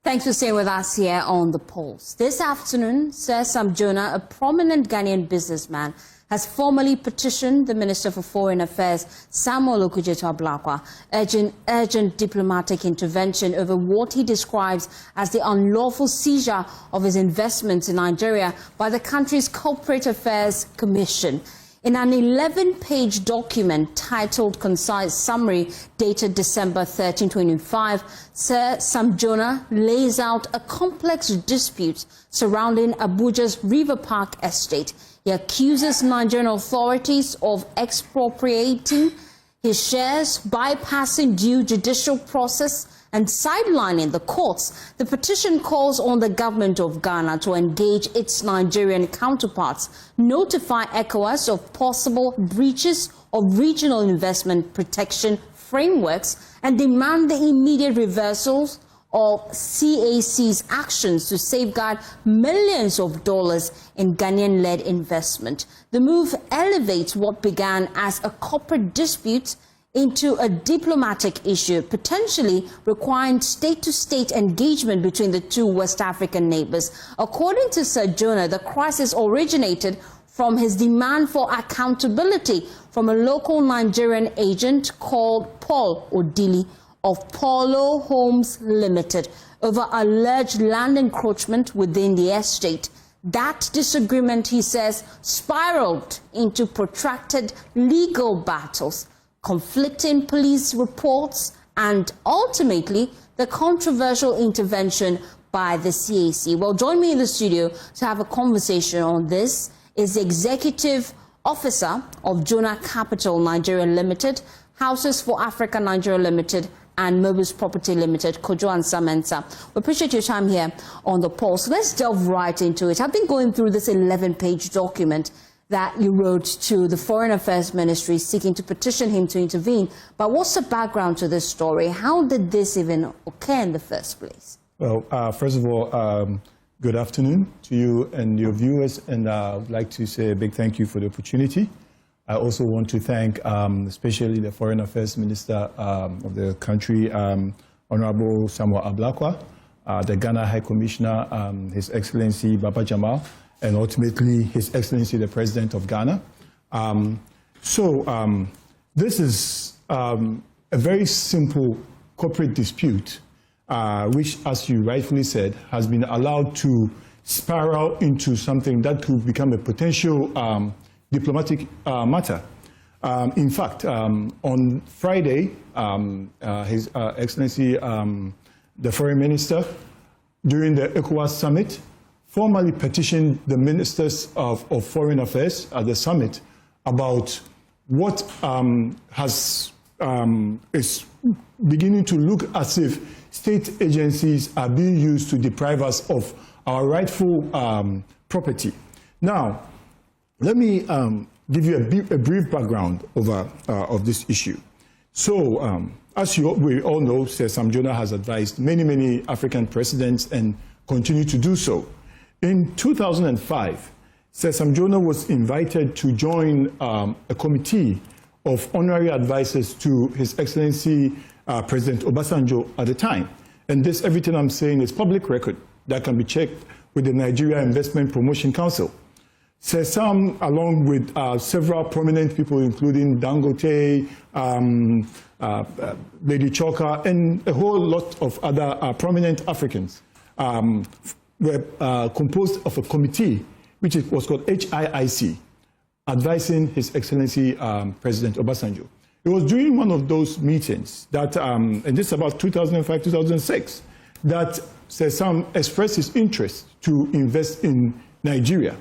Thanks for staying with us here on The Pulse. This afternoon, Sir Sam Jonah, a prominent Ghanaian businessman, has formally petitioned the Minister for Foreign Affairs, Samuel Okudzeto-Ablakwa, urging urgent diplomatic intervention over what he describes as the unlawful seizure of his investments in Nigeria by the country's Corporate Affairs Commission. In an 11-page document titled Concise Summary, dated December 13, 2025, Sir Sam Jonah lays out a complex dispute surrounding Abuja's Riverpark Estate. He accuses Nigerian authorities of expropriating his shares, bypassing due judicial process, and sidelining the courts. The petition calls on the government of Ghana to engage its Nigerian counterparts, notify ECOWAS of possible breaches of regional investment protection frameworks, and demand the immediate reversals of CAC's actions to safeguard millions of dollars in Ghanaian-led investment. The move elevates what began as a corporate dispute into a diplomatic issue, potentially requiring state-to-state engagement between the two West African neighbors. According to Sir Jonah, the crisis originated from his demand for accountability from a local Nigerian agent called Paul Odili of Polo Homes Limited over alleged land encroachment within the estate. That disagreement, he says, spiraled into protracted legal battles, conflicting police reports, and ultimately the controversial intervention by the CAC. Well, join me in the studio to have a conversation on this is the Executive Officer of JonahCapital Nigeria Limited, Houses for Africa Nigeria Limited, and Mobus Property Limited, Kojo Ansah Mensah. We appreciate your time here on The Pulse. Let's delve right into it. I've been going through this 11-page document that you wrote to the Foreign Affairs Ministry seeking to petition him to intervene. But what's the background to this story? How did this even occur in the first place? Well, first of all, good afternoon to you and your viewers, and I would like to say a big thank you for the opportunity. I also want to thank especially the Foreign Affairs Minister of the country, Honorable Samuel Ablakwa, the Ghana High Commissioner, His Excellency Baba Jamal, and ultimately His Excellency the President of Ghana. This is a very simple corporate dispute, which, as you rightfully said, has been allowed to spiral into something that could become a potential diplomatic matter. In fact, on Friday, His Excellency the Foreign Minister, during the ECOWAS summit, formally petitioned the Ministers of Foreign Affairs at the summit about what is beginning to look as if state agencies are being used to deprive us of our rightful property. Now, let me give you a brief background of this issue. So, as we all know, Sir Sam Jonah has advised many African presidents and continue to do so. In 2005, Sir Sam Jonah was invited to join a committee of honorary advisors to His Excellency President Obasanjo at the time. And this, everything I'm saying, is public record that can be checked with the Nigeria Investment Promotion Council. Sir Sam, along with several prominent people, including Dangote, Lady Choka, and a whole lot of other prominent Africans, were composed of a committee, which was called HIIC, advising His Excellency President Obasanjo. It was during one of those meetings that, and this is about 2005, 2006, that Sir Sam expressed his interest to invest in Nigeria.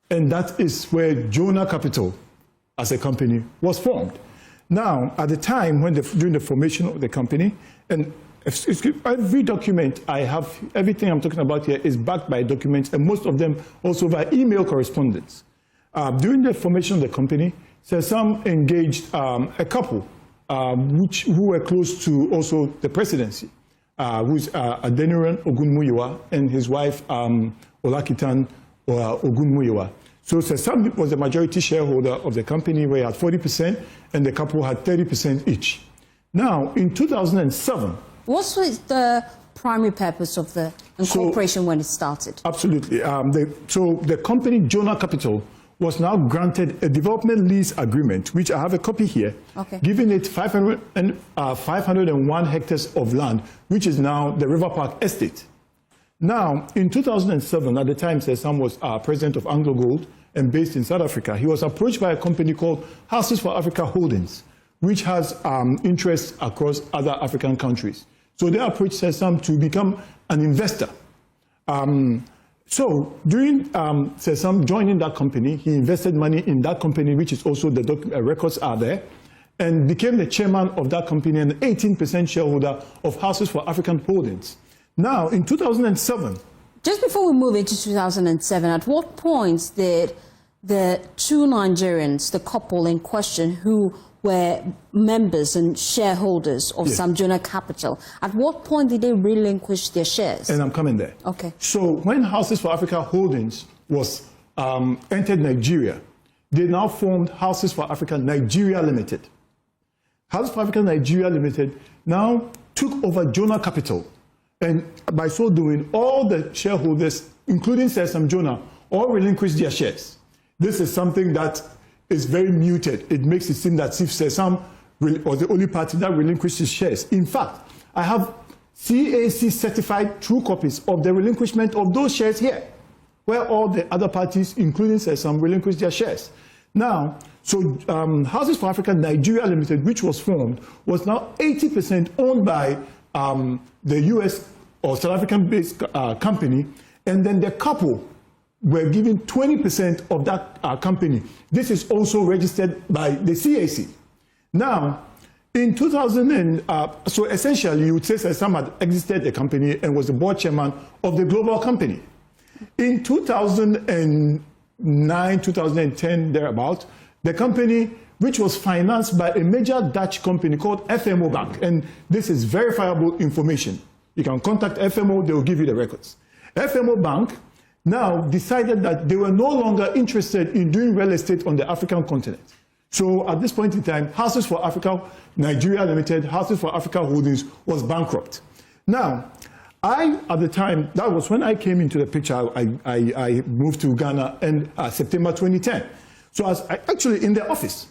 And that is where JonahCapital, as a company, was formed. Now, at the time, during the formation of the company, and every document I have, everything I'm talking about here is backed by documents, and most of them also by email correspondence. During the formation of the company, Sir Sam engaged a couple who were close to also the presidency, who's Adeniran Ogunmuyiwa and his wife Olakitan Ogunmuyiwa. So Sir Sam was the majority shareholder of the company, where he had 40%, and the couple had 30% each. Now, in 2007... What was the primary purpose of the incorporation when it started? Absolutely. So the company JonahCapital was now granted a development lease agreement, which I have a copy here, giving it 501 hectares of land, which is now the Riverpark Estate. Now, in 2007, at the time Sir Sam was president of Anglo Gold and based in South Africa, he was approached by a company called Houses for Africa Holdings, which has interests across other African countries. So they approached Sir Sam to become an investor. So during Sir Sam joining that company, he invested money in that company, which is also the records are there, and became the chairman of that company and 18% shareholder of Houses for African Holdings. Now, in 2007... Just before we move into 2007, at what point did the two Nigerians, the couple in question, who were members and shareholders of Sam Jonah Capital, at what point did they relinquish their shares? And I'm coming there. Okay. So when Houses for Africa Holdings was entered Nigeria, they now formed Houses for Africa Nigeria Limited. Houses for Africa Nigeria Limited now took over JonahCapital. And by so doing, all the shareholders, including Sir Sam Jonah, all relinquished their shares. This is something that is very muted. It makes it seem that if Sir Sam was the only party that relinquished his shares. In fact, I have CAC certified true copies of the relinquishment of those shares here, where all the other parties, including Sir Sam, relinquished their shares. Now, so Houses for Africa Nigeria Limited, which was formed, was now 80% owned by the US or South African-based company, and then the couple were given 20% of that company. This is also registered by the CAC. Now, in 2000, so essentially you would say Sir Sam had exited the company and was the board chairman of the global company. In 2009, 2010, thereabout, the company, which was financed by a major Dutch company called FMO Bank, and this is verifiable information. You can contact FMO, they will give you the records. FMO Bank now decided that they were no longer interested in doing real estate on the African continent. So at this point in time, Houses for Africa Nigeria Limited, Houses for Africa Holdings was bankrupt. Now, at the time, that was when I came into the picture, I moved to Ghana in September 2010. So I was actually in the office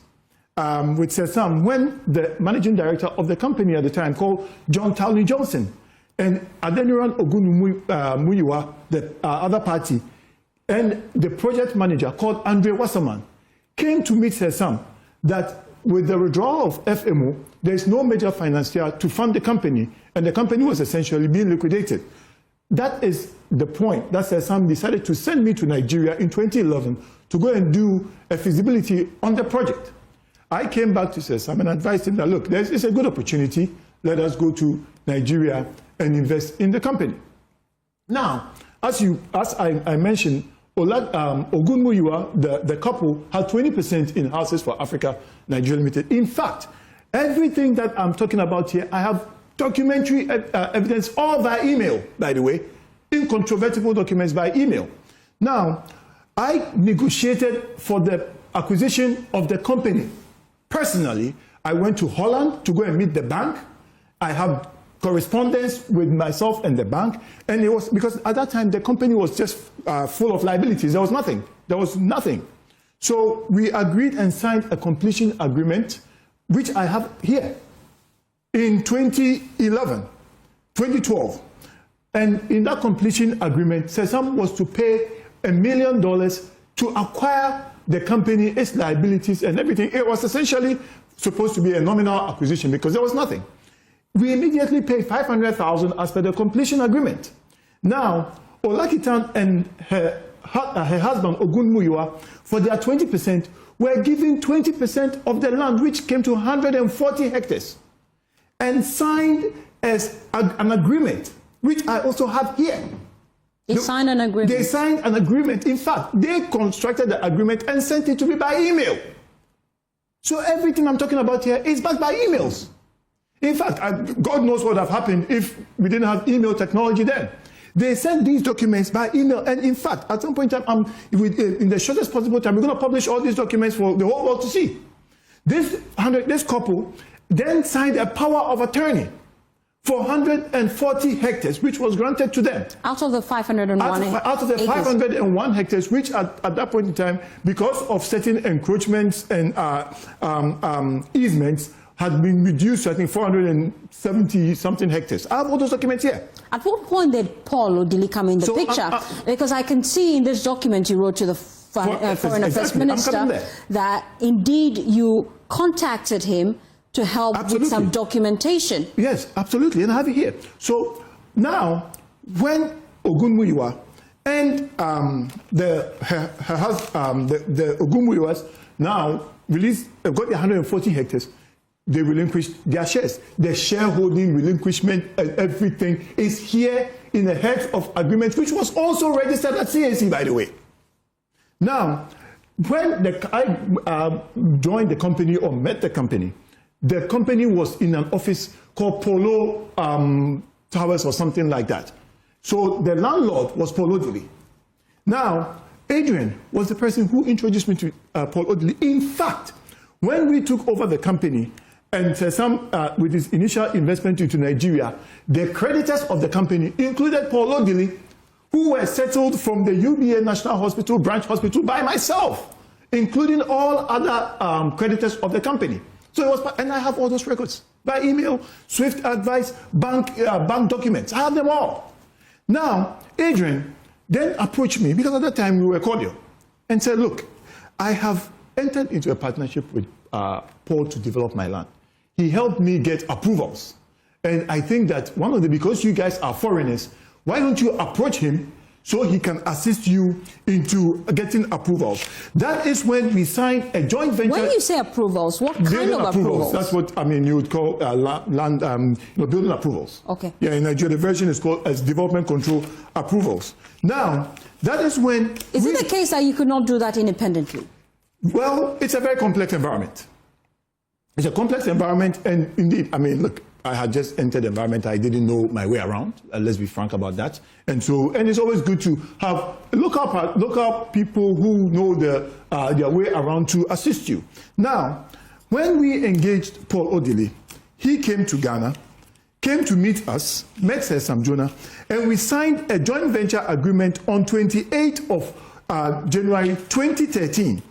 with Sir Sam when the managing director of the company at the time called John Towley Johnson and Adeniran Ogunmuyiwa, the other party, and the project manager called Andre Wasserman came to meet Sir Sam that with the withdrawal of FMO, there is no major financier to fund the company, and the company was essentially being liquidated. That is the point that Sir Sam decided to send me to Nigeria in 2011 to go and do a feasibility on the project. I came back to Sir Sam and advised him that, look, it's a good opportunity. Let us go to Nigeria and invest in the company. Now, as I mentioned, Ogunmuyiwa, the couple, had 20% in Houses for Africa Nigeria Limited. In fact, everything that I'm talking about here, I have documentary evidence all by email, by the way, incontrovertible documents by email. Now, I negotiated for the acquisition of the company. Personally, I went to Holland to go and meet the bank. I have correspondence with myself and the bank, and it was because at that time the company was just full of liabilities. There was nothing. There was nothing. So we agreed and signed a completion agreement, which I have here, in 2012. And in that completion agreement, Sir Sam was to pay $1 million to acquire the company, its liabilities and everything. It was essentially supposed to be a nominal acquisition because there was nothing. We immediately paid $500,000 as per the completion agreement. Now, Olakitan and her husband, Ogunmuyiwa, for their 20%, were given 20% of the land, which came to 140 hectares, and signed as an agreement, which I also have here. They signed an agreement? They signed an agreement. In fact, they constructed the agreement and sent it to me by email. So everything I'm talking about here is backed by emails. In fact, God knows what would have happened if we didn't have email technology then. They sent these documents by email, and in fact, at some point in time, in the shortest possible time, we're going to publish all these documents for the whole world to see. This couple then signed a power of attorney 440 hectares, which was granted to them. Out of the 501 Out of the 501 hectares, which at that point in time, because of certain encroachments and easements, had been reduced to, I think, 470-something hectares. I have all those documents here. At what point did Paul Odili come in the picture? Because I can see in this document you wrote to the Foreign Affairs Minister that indeed you contacted him to help with some documentation. Yes, absolutely, and I have it here. So now, when Ogunmuyiwa and the Ogunmuyiwas now got the 140 hectares, they relinquished their shares. The shareholding relinquishment and everything is here in the head of agreement, which was also registered at CAC, by the way. Now, when I joined the company or met the company was in an office called Polo Towers or something like that. So the landlord was Paul Odili. Now, Adrian was the person who introduced me to Paul Odili. In fact, when we took over the company, and Sir Sam, with his initial investment into Nigeria, the creditors of the company included Paul Odili, who were settled from the UBA National Hospital, branch hospital, by myself, including all other creditors of the company. So it was, and I have all those records by email, Swift advice, bank documents. I have them all. Now, Adrian then approached me, because at that time we were cordial, and said, look, I have entered into a partnership with Paul to develop my land. He helped me get approvals. And I think that because you guys are foreigners, why don't you approach him so he can assist you into getting approvals? That is when we signed a joint venture. When you say approvals, what kind of approvals? That's what you would call land, building approvals. Okay. Yeah, in Nigeria, the version is called as development control approvals. Now, that is when. Is it the case that you could not do that independently? Well, it's a very complex environment. It's a complex environment, and indeed, look, I had just entered the environment. I didn't know my way around. Let's be frank about that. And it's always good to have local people who know their way around to assist you. Now, when we engaged Paul Odili, he came to Ghana, came to meet us, met Sir Sam Jonah, and we signed a joint venture agreement on 28th of January 2013.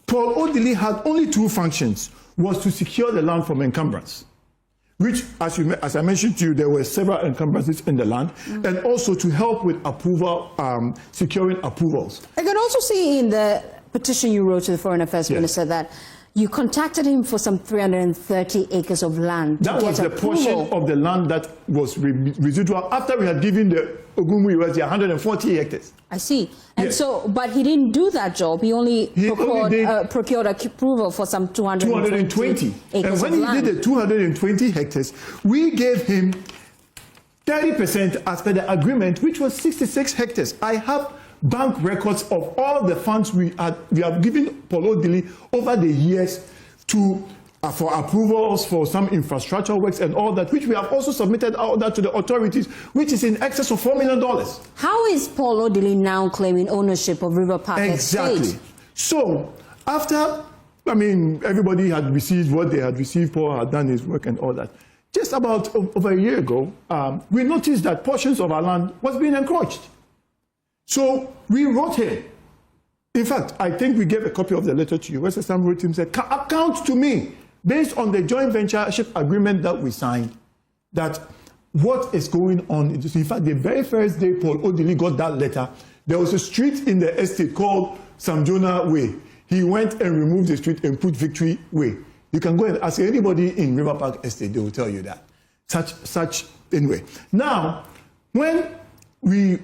Paul Odili had only two functions, was to secure the land from encumbrance, which, as I mentioned to you, there were several encumbrances in the land, and also to help with approval, securing approvals. I can also see in the petition you wrote to the Foreign Affairs Minister that you contacted him for some 330 acres of land. That was the portion of the land that was residual after we had given the Ogunmuyiwas 140 hectares. I see. And but he didn't do that job. He only procured approval for some 220 acres and when of land. He did the 220 hectares, we gave him 30% as per the agreement, which was 66 hectares. I have bank records of all the funds we have given Paul Odili over the years for approvals for some infrastructure works and all that, which we have also submitted all that to the authorities, which is in excess of $4 million. How is Paul Odili now claiming ownership of Riverpark Estate? Exactly. So after, everybody had received what they had received, Paul had done his work and all that. Just about over a year ago, we noticed that portions of our land was being encroached. So we wrote him. In fact, I think we gave a copy of the letter to you. Where Sir Sam wrote him, said, account to me, based on the joint ventureship agreement that we signed, that what is going on. In fact, the very first day Paul Odili got that letter, there was a street in the estate called Sam Jonah Way. He went and removed the street and put Victory Way. You can go and ask anybody in Riverpark Estate, they will tell you that. Anyway. Now, when we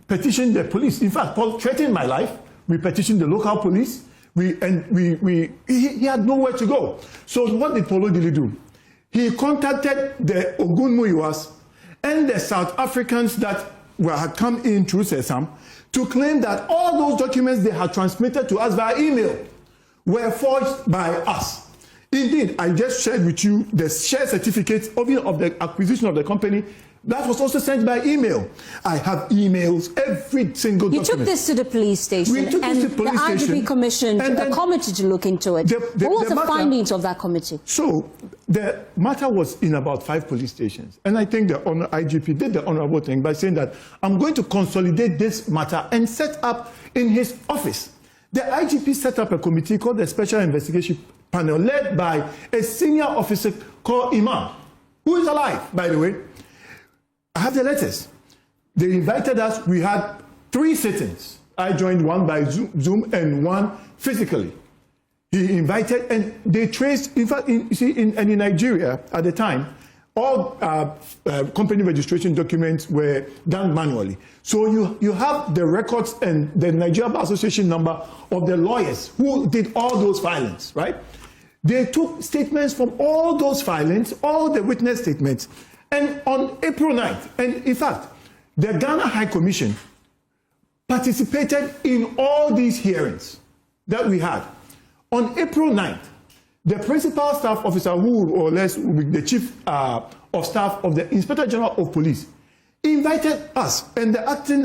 petitioned the police, in fact, Paul threatened my life. We petitioned the local police. He had nowhere to go. So what did Paul Odili do? He contacted the Ogunmuyiwas and the South Africans that had come in through Sir Sam to claim that all those documents they had transmitted to us via email were forged by us. Indeed, I just shared with you the share certificates of the acquisition of the company That was also sent by email. I have emails, every single document. You took this to the police station, We took and this to the police the IGP station, commissioned and a committee to look into it. What was the findings of that committee? So the matter was in about 5 police stations. And I think the IGP did the honorable thing by saying that I'm going to consolidate this matter and set up in his office. The IGP set up a committee called the Special Investigation Panel, led by a senior officer called Imam, who is alive, by the way. I have the letters. They invited us. We had 3 sittings. I joined one by Zoom and one physically. He invited, and they traced, in fact, in Nigeria at the time, all company registration documents were done manually. So you have the records and the Nigeria Bar Association number of the lawyers who did all those filings, right? They took statements from all those filings, all the witness statements, and on April 9th, and in fact, the Ghana High Commission participated in all these hearings that we had. On April 9th, the principal staff officer, who or less will be the chief of staff of the Inspector General of Police, invited us and the acting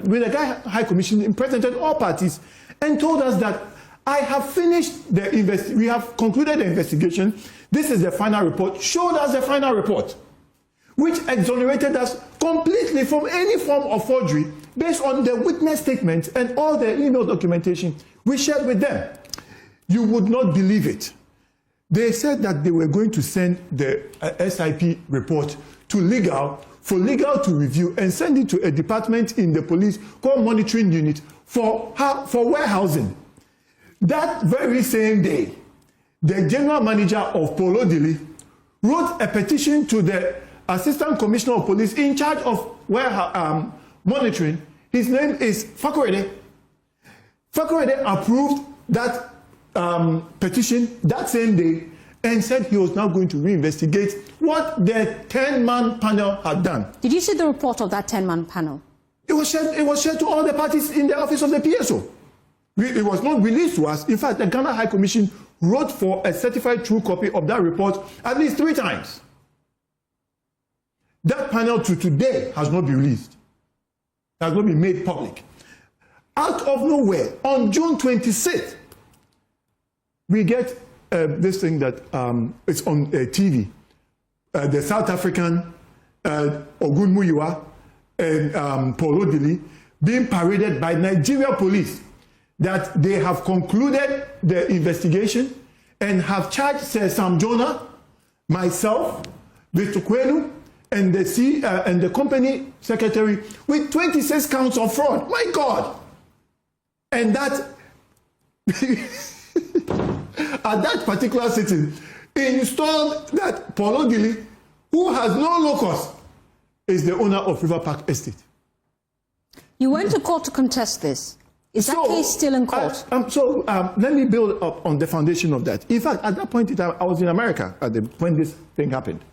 with the Ghana High Commission, presented all parties, and told us that I have finished the we have concluded the investigation. This is the final report. Showed us the final report, which exonerated us completely from any form of forgery based on the witness statements and all the email documentation we shared with them. You would not believe it. They said that they were going to send the SIP report to legal, for legal to review and send it to a department in the police called monitoring unit for warehousing. That very same day, the general manager of Polo Dili wrote a petition to the Assistant Commissioner of Police in charge of monitoring. His name is Fakorede. Fakorede approved that petition that same day and said he was now going to reinvestigate what the 10-man panel had done. Did you see the report of that 10-man panel? It was shared to all the parties in the office of the PSO. It was not released to us. In fact, the Ghana High Commission wrote for a certified true copy of that report at least 3 times. That panel to today has not been released. It has not been made public. Out of nowhere, on June 26th, we get this thing that it's on TV. The South African Ogun Muyiwa and Polo Dili being paraded by Nigeria police that they have concluded the investigation and have charged Sir Sam Jonah, myself, Mr. Kwenu, and the company secretary with 26 counts of fraud. My God! And that at that particular sitting, installed that Polo Dili, who has no locus, is the owner of Riverpark Estate. You went to court to contest this. Is that case still in court? Let me build up on the foundation of that. In fact, at that point in time, I was in America when this thing happened.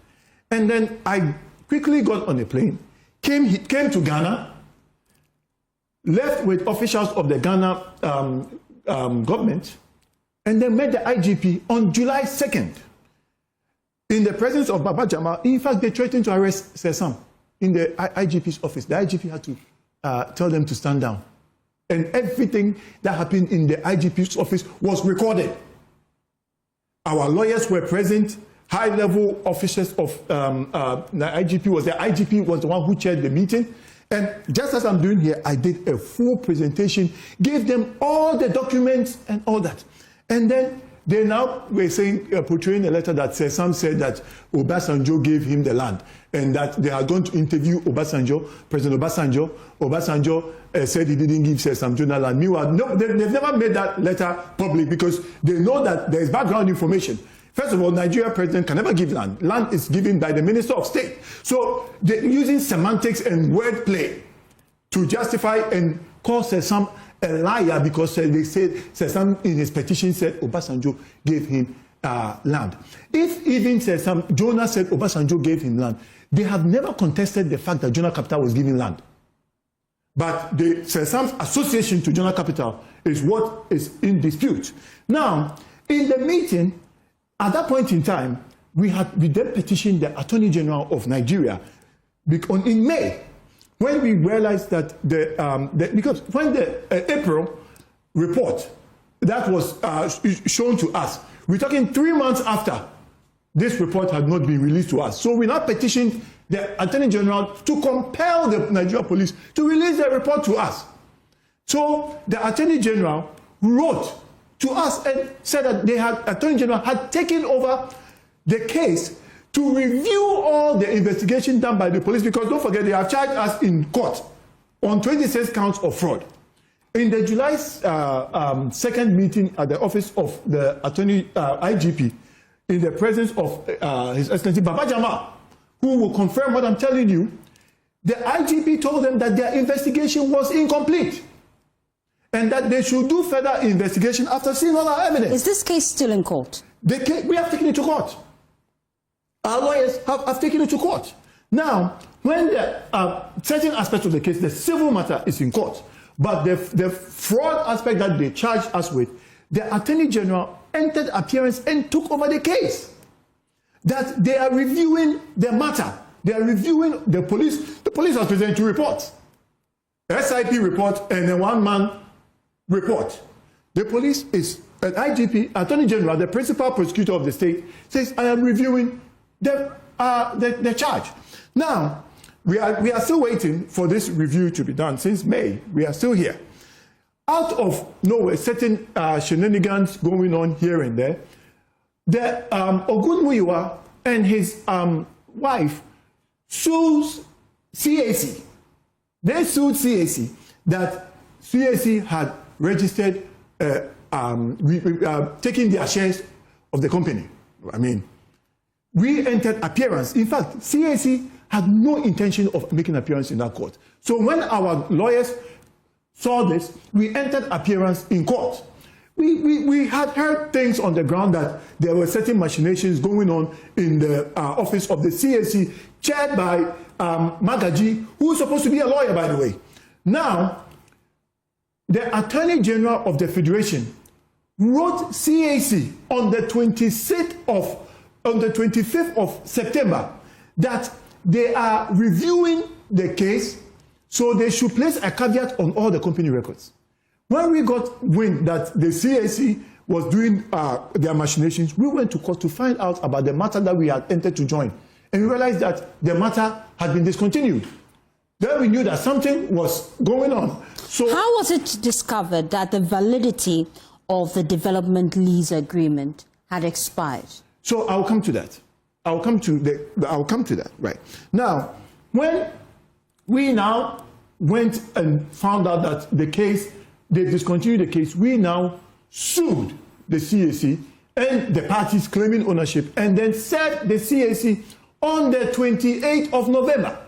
And then I quickly got on a plane, came to Ghana, left with officials of the Ghana government, and then met the IGP on July 2nd. In the presence of Baba Jama, in fact, they threatened to arrest Sir Sam in the IGP's office. The IGP had to tell them to stand down. And everything that happened in the IGP's office was recorded. Our lawyers were present, high-level officers of the IGP was the one who chaired the meeting. And just as I'm doing here, I did a full presentation, gave them all the documents and all that. And then they now were saying, portraying a letter that Sir Sam said that Obasanjo gave him the land and that they are going to interview Obasanjo, President Obasanjo. Obasanjo said he didn't give Sir Sam Jonah land. Meanwhile, no, they've never made that letter public because they know that there is background information. First of all, Nigeria president can never give land. Land is given by the Minister of State. So they're using semantics and wordplay to justify and call Sir Sam a liar because they said Sir Sam in his petition said Obasanjo gave him land. If even Sir Sam Jonah said Obasanjo gave him land, they have never contested the fact that JonahCapital was given land. But the Sir Sam's association to JonahCapital is what is in dispute. Now, in the meeting, at that point in time, we then petitioned the Attorney General of Nigeria, in May, when we realized that because when the April report that was shown to us, we're talking 3 months after this report had not been released to us. So we now petitioned the Attorney General to compel the Nigeria police to release the report to us. So the Attorney General wrote to us and said that Attorney General had taken over the case to review all the investigation done by the police, because don't forget, they have charged us in court on 26 counts of fraud. In the July 2nd meeting at the office of the IGP, in the presence of His Excellency Baba Jama, who will confirm what I'm telling you, the IGP told them that their investigation was incomplete and that they should do further investigation after seeing all our evidence. Is this case still in court? We have taken it to court. Our lawyers have taken it to court. Now, when the certain aspects of the case, the civil matter is in court, but the fraud aspect that they charged us with, the Attorney General entered appearance and took over the case. That they are reviewing the matter. They are reviewing the police. The police has presented 2 reports. A SIP report and a one-man report. The police is, an IGP, Attorney General, the principal prosecutor of the state, says, I am reviewing the charge. Now, we are still waiting for this review to be done. Since May, we are still here. Out of nowhere, certain shenanigans going on here and there, the Ogunmuyiwa and his wife sues CAC. They sued CAC that CAC had registered, taking their shares of the company. I mean, we entered appearance. In fact, CAC had no intention of making appearance in that court. So when our lawyers saw this, we entered appearance in court. We had heard things on the ground that there were certain machinations going on in the office of the CAC, chaired by Magaji, who is supposed to be a lawyer, by the way. Now, the Attorney General of the Federation wrote CAC on the 25th of September that they are reviewing the case, so they should place a caveat on all the company records. When we got wind that the CAC was doing their machinations, we went to court to find out about the matter that we had entered to join. And we realized that the matter had been discontinued. Then we knew that something was going on. So how was it discovered that the validity of the development lease agreement had expired? So I'll come to that. I'll come to that, right. Now, when we now went and found out that the case, they discontinued the case, we now sued the CAC and the parties claiming ownership, and then said the CAC on the 28th of November.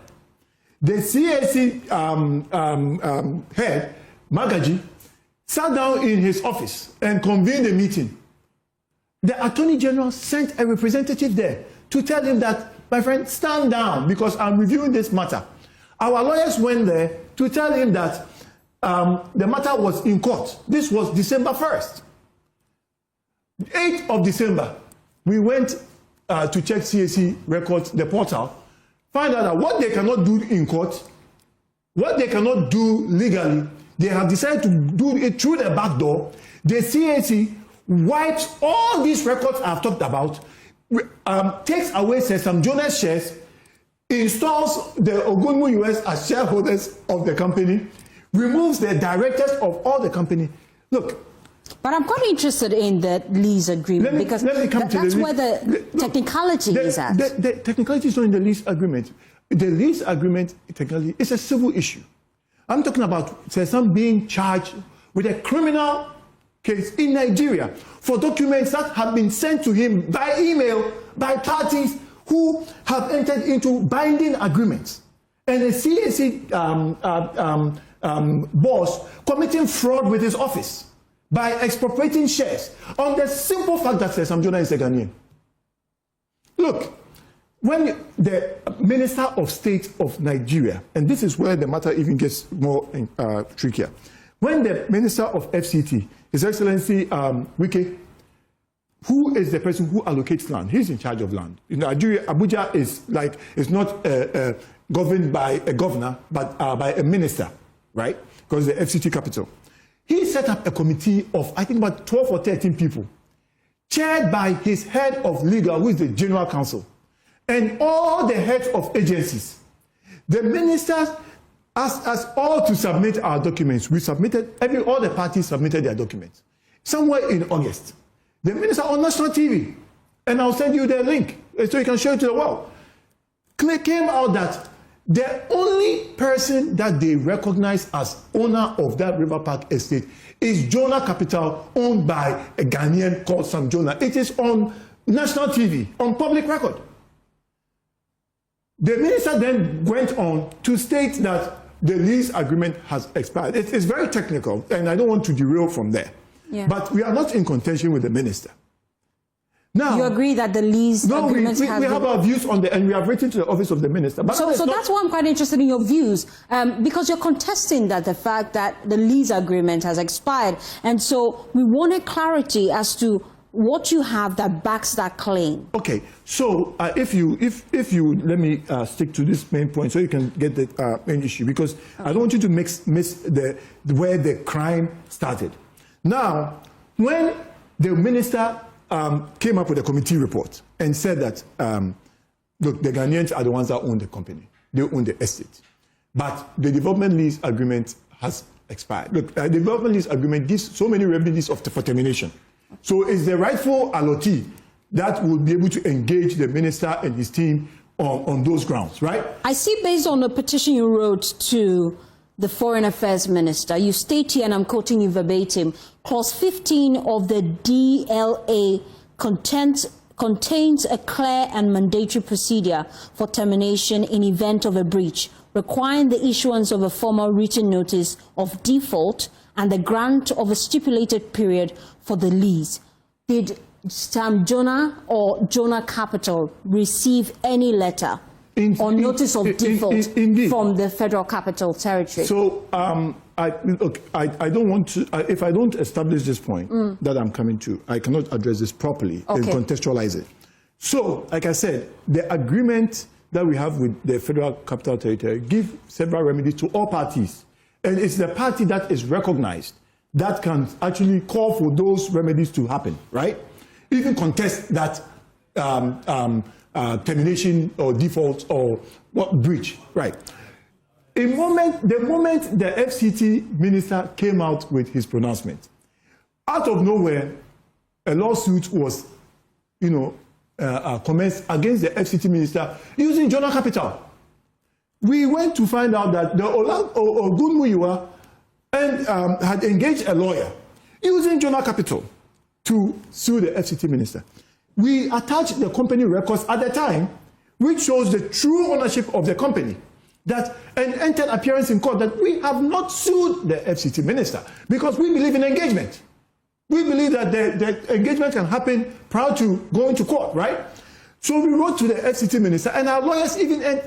The CAC head, Magaji, sat down in his office and convened a meeting. The Attorney General sent a representative there to tell him that, my friend, stand down because I'm reviewing this matter. Our lawyers went there to tell him that the matter was in court. This was December 1st. 8th of December, we went to check CAC records, the portal, find out that what they cannot do in court, what they cannot do legally, they have decided to do it through the back door. The CAC wipes all these records I've talked about, takes away Sir Sam Jonah's shares, installs the Ogunmu US as shareholders of the company, removes the directors of all the company. Look. But I'm quite interested in the lease agreement because that's where the technicality is at. The technicality is not in the lease agreement. The lease agreement, technically, is a civil issue. I'm talking about Sir Sam being charged with a criminal case in Nigeria for documents that have been sent to him by email by parties who have entered into binding agreements. And the CAC boss committing fraud with his office by expropriating shares on the simple fact that Sir Sam Jonah is a Ghanaian. Look, when the Minister of State of Nigeria, and this is where the matter even gets more trickier, when the Minister of FCT, His Excellency Wike, who is the person who allocates land, he's in charge of land. In Nigeria, Abuja is not governed by a governor, but by a minister, right? Because the FCT capital. He set up a committee of, I think, about 12 or 13 people, chaired by his head of legal, who is the general counsel, and all the heads of agencies. The ministers asked us all to submit our documents. We submitted, all the parties submitted their documents. Somewhere in August, the minister on national TV, and I'll send you the link so you can show it to the world, came out that the only person that they recognize as owner of that Riverpark estate is JonahCapital, owned by a Ghanaian called Sam Jonah. It is on national TV, on public record. The minister then went on to state that the lease agreement has expired. It's very technical, and I don't want to derail from there. Yeah. But we are not in contention with the minister. Now, you agree that the lease agreement we have our views on and we have written to the office of the minister. But so that's why I'm quite interested in your views, because you're contesting that the fact that the lease agreement has expired, and so we wanted clarity as to what you have that backs that claim. Okay, so if you let me stick to this main point so you can get the main issue, because I don't want you to miss where the crime started. Now, when the minister came up with a committee report and said that, look, the Ghanaians are the ones that own the company. They own the estate. But the development lease agreement has expired. Look, the development lease agreement gives so many remedies for termination. So it's the rightful allotee that will be able to engage the minister and his team on those grounds, right? I see, based on the petition you wrote to the Foreign Affairs Minister, you state here, and I'm quoting you verbatim, Clause 15 of the DLA contains a clear and mandatory procedure for termination in event of a breach, requiring the issuance of a formal written notice of default and the grant of a stipulated period for the lease. Did Sam Jonah or JonahCapital receive any letter or notice of default from the Federal Capital Territory? So, I don't want to, if I don't establish this point that I'm coming to, I cannot address this properly and contextualize it. So, like I said, the agreement that we have with the Federal Capital Territory gives several remedies to all parties. And it's the party that is recognized that can actually call for those remedies to happen, right? Even contest that termination or default or breach, right? The moment the FCT minister came out with his pronouncement, out of nowhere, a lawsuit was, commenced against the FCT minister using JonahCapital. We went to find out that the Ogunmuyiwa had engaged a lawyer using JonahCapital to sue the FCT minister. We attached the company records at the time, which shows the true ownership of the company, and entered appearance in court that we have not sued the FCT minister because we believe in engagement. We believe that the engagement can happen prior to going to court, right? So we wrote to the FCT minister, and our lawyers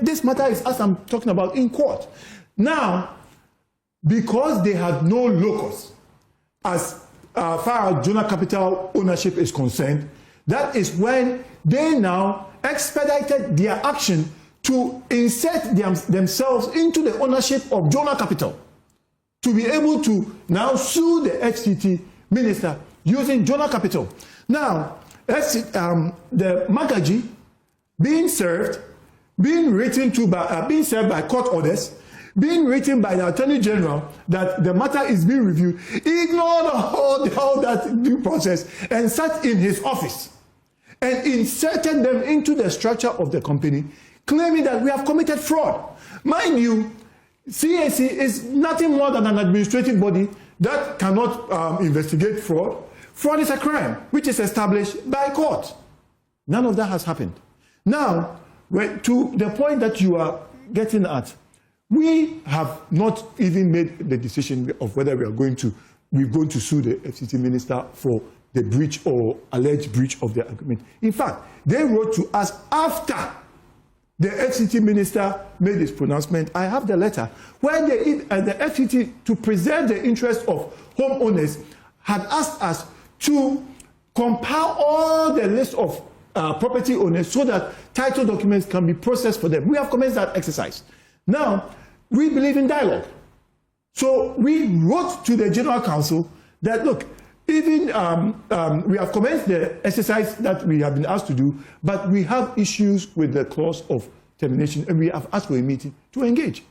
this matter is, as I'm talking about, in court. Now, because they had no locus as far as JonahCapital ownership is concerned, that is when they now expedited their action to insert themselves into the ownership of JonahCapital to be able to now sue the FCT minister using JonahCapital. Now, the Magaji being served by court orders, being written by the Attorney General that the matter is being reviewed, ignored all that due process and sat in his office and inserted them into the structure of the company, claiming that we have committed fraud. Mind you, CAC is nothing more than an administrative body that cannot investigate fraud. Fraud is a crime which is established by court. None of that has happened. Now, to the point that you are getting at, we have not even made the decision of whether we're going to sue the FCT minister for the breach or alleged breach of the agreement. In fact, they wrote to us after the FCT minister made his pronouncement. I have the letter where the FCT, to preserve the interest of homeowners, had asked us to compile all the list of property owners so that title documents can be processed for them. We have commenced that exercise. Now, we believe in dialogue. So we wrote to the General Counsel that, look, even we have commenced the exercise that we have been asked to do, but we have issues with the clause of termination, and we have asked for a meeting to engage.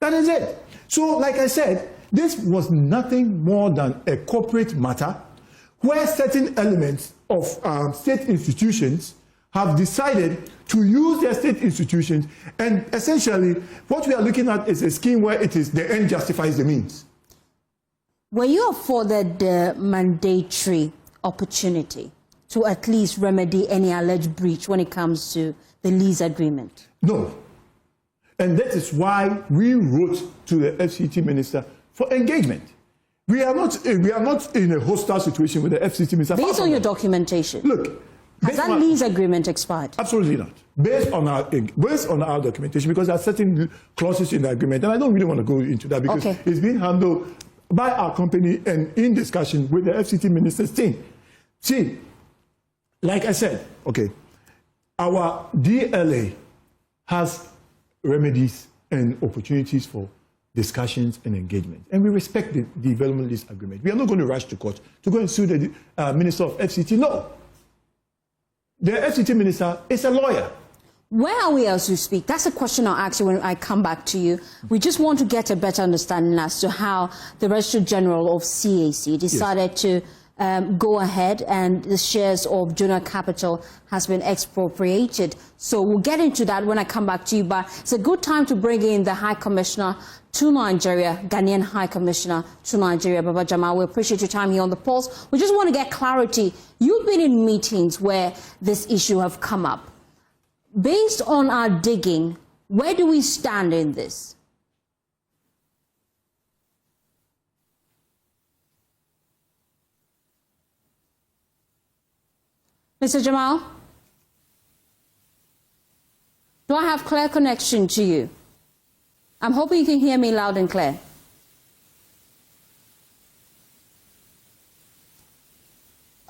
That is it. So, like I said, this was nothing more than a corporate matter where certain elements of state institutions have decided to use their state institutions, and essentially what we are looking at is a scheme where it is the end justifies the means. Were you afforded the mandatory opportunity to at least remedy any alleged breach when it comes to the lease agreement? No. And that is why we wrote to the FCT minister for engagement. We are not in a hostile situation with the FCT minister. Based on your documentation, look, has that lease agreement expired? Absolutely not. Based on our documentation, because there are certain clauses in the agreement, and I don't really want to go into that because it's being handled by our company and in discussion with the FCT minister's team. See, like I said, our DLA has remedies and opportunities for discussions and engagement. And we respect the development lease agreement. We are not going to rush to court to go and sue the Minister of FCT. No. The FCT Minister is a lawyer. Where are we as we speak? That's a question I'll ask you when I come back to you. We just want to get a better understanding as to how the Registrar General of CAC decided to go ahead and the shares of JonahCapital has been expropriated. So we'll get into that when I come back to you. But it's a good time to bring in the High Commissioner to Nigeria, Ghanaian High Commissioner to Nigeria, Baba Jamal. We appreciate your time here on The Pulse. We just want to get clarity. You've been in meetings where this issue have come up. Based on our digging, where do we stand in this? Mr. Jamal? Do I have clear connection to you? I'm hoping you can hear me loud and clear.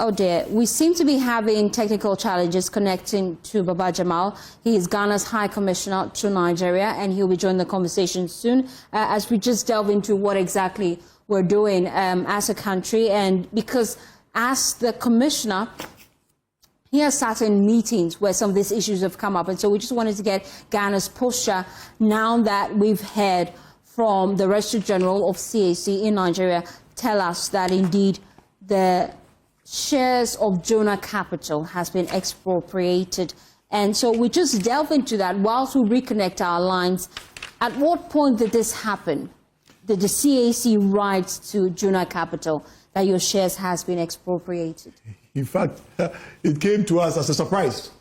Oh dear, we seem to be having technical challenges connecting to Baba Jamal. He is Ghana's High Commissioner to Nigeria, and he'll be joining the conversation soon as we just delve into what exactly we're doing as a country. And because as the Commissioner, he has sat in meetings where some of these issues have come up. And so we just wanted to get Ghana's posture now that we've heard from the Registrar General of CAC in Nigeria tell us that indeed the shares of JonahCapital has been expropriated. And so we just delve into that whilst we reconnect our lines. At what point did this happen? Did the CAC write to JonahCapital that your shares has been expropriated? In fact, it came to us as a surprise.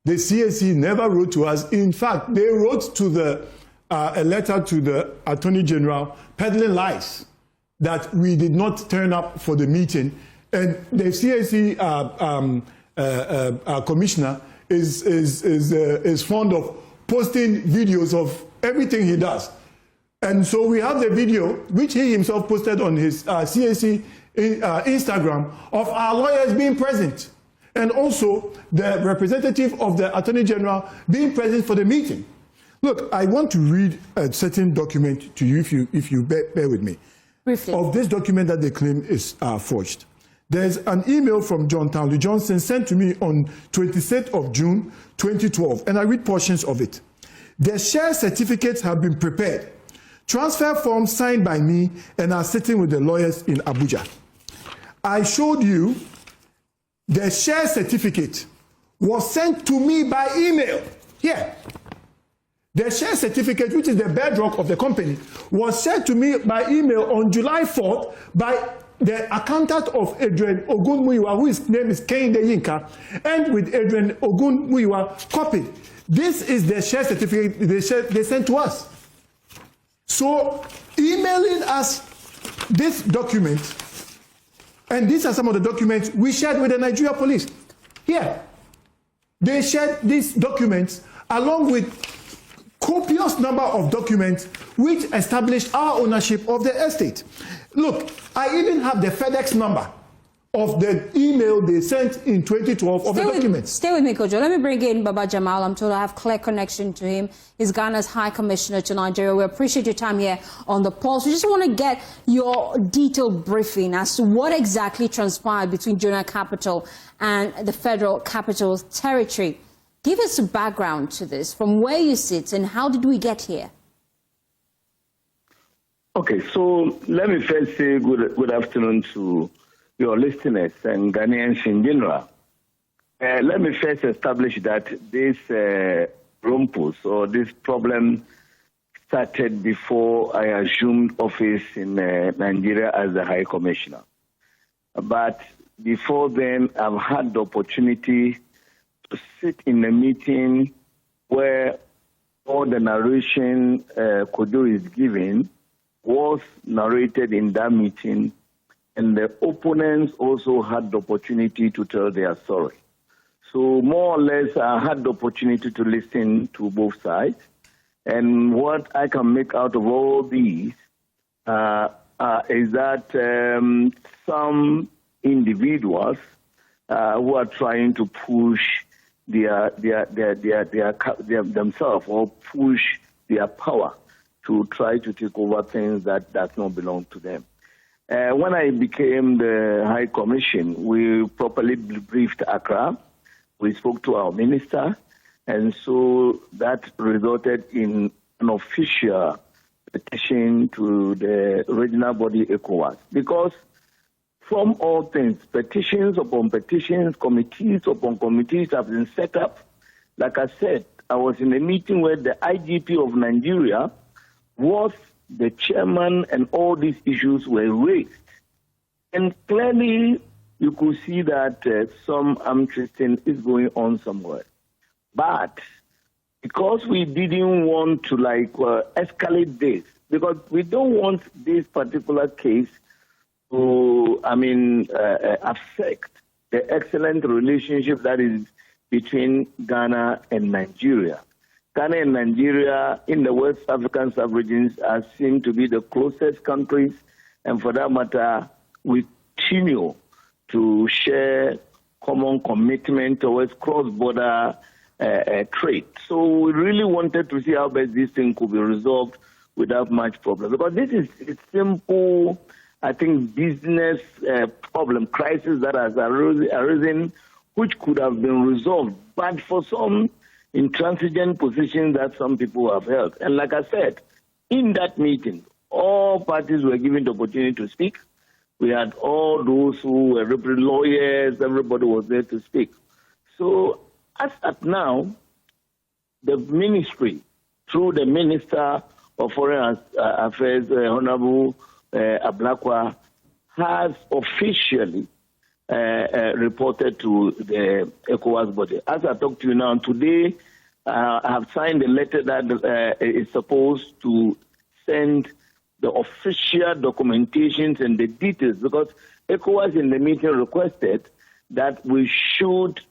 The CAC never wrote to us. In fact, they wrote to a letter to the Attorney General peddling lies that we did not turn up for the meeting. And the CAC commissioner is fond of posting videos of everything he does. And so we have the video, which he himself posted on his CAC Instagram, of our lawyers being present. And also the representative of the Attorney General being present for the meeting. Look, I want to read a certain document to you if you bear with me. Briefly. Of this document that they claim is forged. There's an email from John Townley Johnson sent to me on 26th of June 2012, and I read portions of it. The share certificates have been prepared, transfer forms signed by me, and are sitting with the lawyers in Abuja. I showed you the share certificate was sent to me by email. Here. The share certificate, which is the bedrock of the company, was sent to me by email on July 4th by the accountant of Adrian Ogunmuyiwa, whose name is Kehinde Yinka, and with Adrian Ogunmuyiwa copied. This is the share certificate they sent to us. So, emailing us this document, and these are some of the documents we shared with the Nigeria police. Here, they shared these documents along with copious number of documents which established our ownership of the estate. Look, I even have the FedEx number of the email they sent in 2012 of the documents. Stay with me, Kojo. Let me bring in Baba Jamal. I'm told I have clear connection to him. He's Ghana's High Commissioner to Nigeria. We appreciate your time here on the Pulse. We just want to get your detailed briefing as to what exactly transpired between JonahCapital and the Federal Capital Territory. Give us a background to this, from where you sit, and how did we get here? Okay, so let me first say good afternoon to your listeners and Ghanaians in general. Let me first establish that this rumpus or this problem started before I assumed office in Nigeria as the High Commissioner. But before then, I've had the opportunity to sit in a meeting where all the narration Kojo is giving was narrated in that meeting, and the opponents also had the opportunity to tell their story. So more or less, I had the opportunity to listen to both sides. And what I can make out of all these is that some individuals who are trying to push themselves or push their power to try to take over things that does not belong to them. When I became the High Commission, we properly briefed Accra. We spoke to our minister, and so that resulted in an official petition to the regional body ECOWAS. Because from all things, petitions upon petitions, committees upon committees have been set up. Like I said, I was in a meeting where the IGP of Nigeria was the chairman, and all these issues were raised. And clearly, you could see that some arm-twisting is going on somewhere. But because we didn't want to escalate this, because we don't want this particular case to, affect the excellent relationship that is between Ghana and Nigeria. Ghana and Nigeria in the West African sub-regions are seen to be the closest countries, and for that matter, we continue to share common commitment towards cross-border trade. So we really wanted to see how best this thing could be resolved without much problem. Because this is a simple, I think, business problem, crisis that has arisen, which could have been resolved, but for some intransigent positions that some people have held. And like I said, in that meeting, all parties were given the opportunity to speak. We had all those who were lawyers, everybody was there to speak. So as at now, the ministry, through the Minister of Foreign Affairs, Honorable Ablakwa, has officially reported to the ECOWAS body. As I talk to you now, today I have signed a letter that is supposed to send the official documentations and the details, because ECOWAS in the meeting requested that we should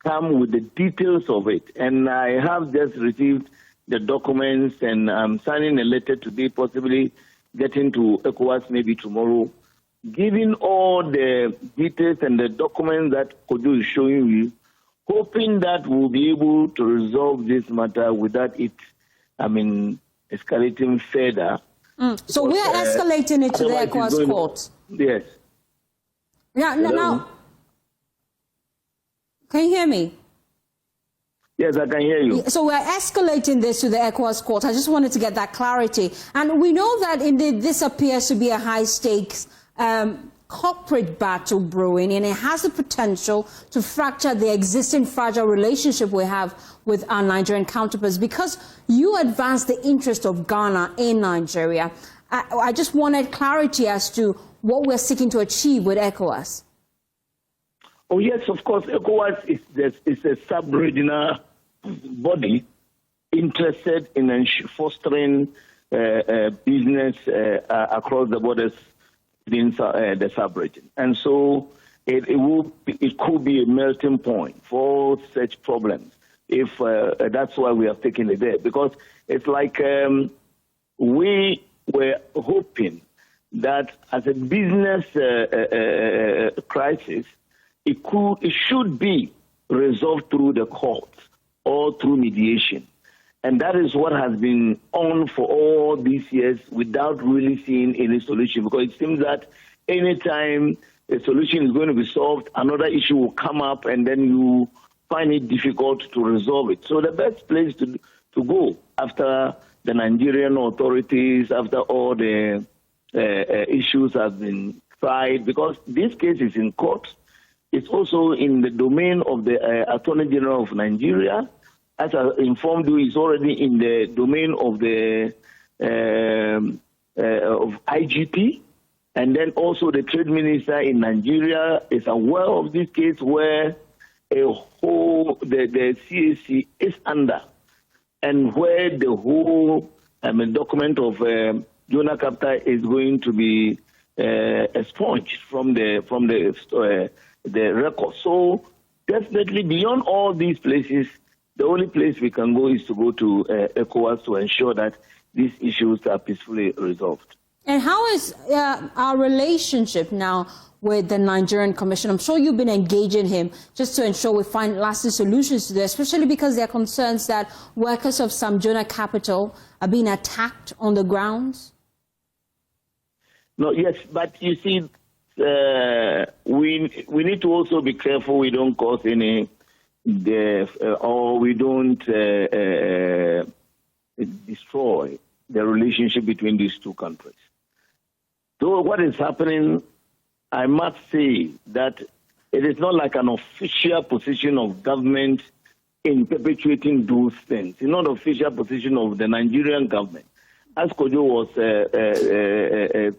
come with the details of it. And I have just received the documents, and I'm signing a letter today, possibly getting to ECOWAS maybe tomorrow, giving all the details and the documents that Kojo is showing you, hoping that we'll be able to resolve this matter without it, escalating further. So we are escalating it to the ECOWAS court. Yes. Yeah, now, can you hear me? Yes, I can hear you. So we're escalating this to the ECOWAS court. I just wanted to get that clarity. And we know that indeed this appears to be a high-stakes corporate battle brewing, and it has the potential to fracture the existing fragile relationship we have with our Nigerian counterparts. Because you advance the interest of Ghana in Nigeria, I just wanted clarity as to what we're seeking to achieve with ECOWAS. Oh, yes, of course. ECOWAS is a sub-regional body interested in fostering business across the borders in the sub-region. And so it could be a melting point for such problems if that's why we have taken it there. Because it's like we were hoping that as a business crisis, it should be resolved through the courts or through mediation. And that is what has been on for all these years without really seeing any solution, because it seems that anytime a solution is going to be solved, another issue will come up, and then you find it difficult to resolve it. So the best place to go after the Nigerian authorities, after all the issues have been tried, because this case is in court, it's also in the domain of the Attorney General of Nigeria. As I informed you, it's already in the domain of the of IGP, and then also the Trade Minister in Nigeria is aware of this case, where the CAC is under, and where the whole document of JonahCapital is going to be expunged from the record. So definitely beyond all these places, the only place we can go is to go to ECOWAS to ensure that these issues are peacefully resolved. And how is our relationship now with the Nigerian Commission? I'm sure you've been engaging him just to ensure we find lasting solutions to this, especially because there are concerns that workers of Sam Jonah Capital are being attacked on the grounds. No, yes, but you see, we need to also be careful we don't cause any death or we don't destroy the relationship between these two countries. So what is happening, I must say that it is not like an official position of government in perpetuating those things. It's not an official position of the Nigerian government. As Kojo was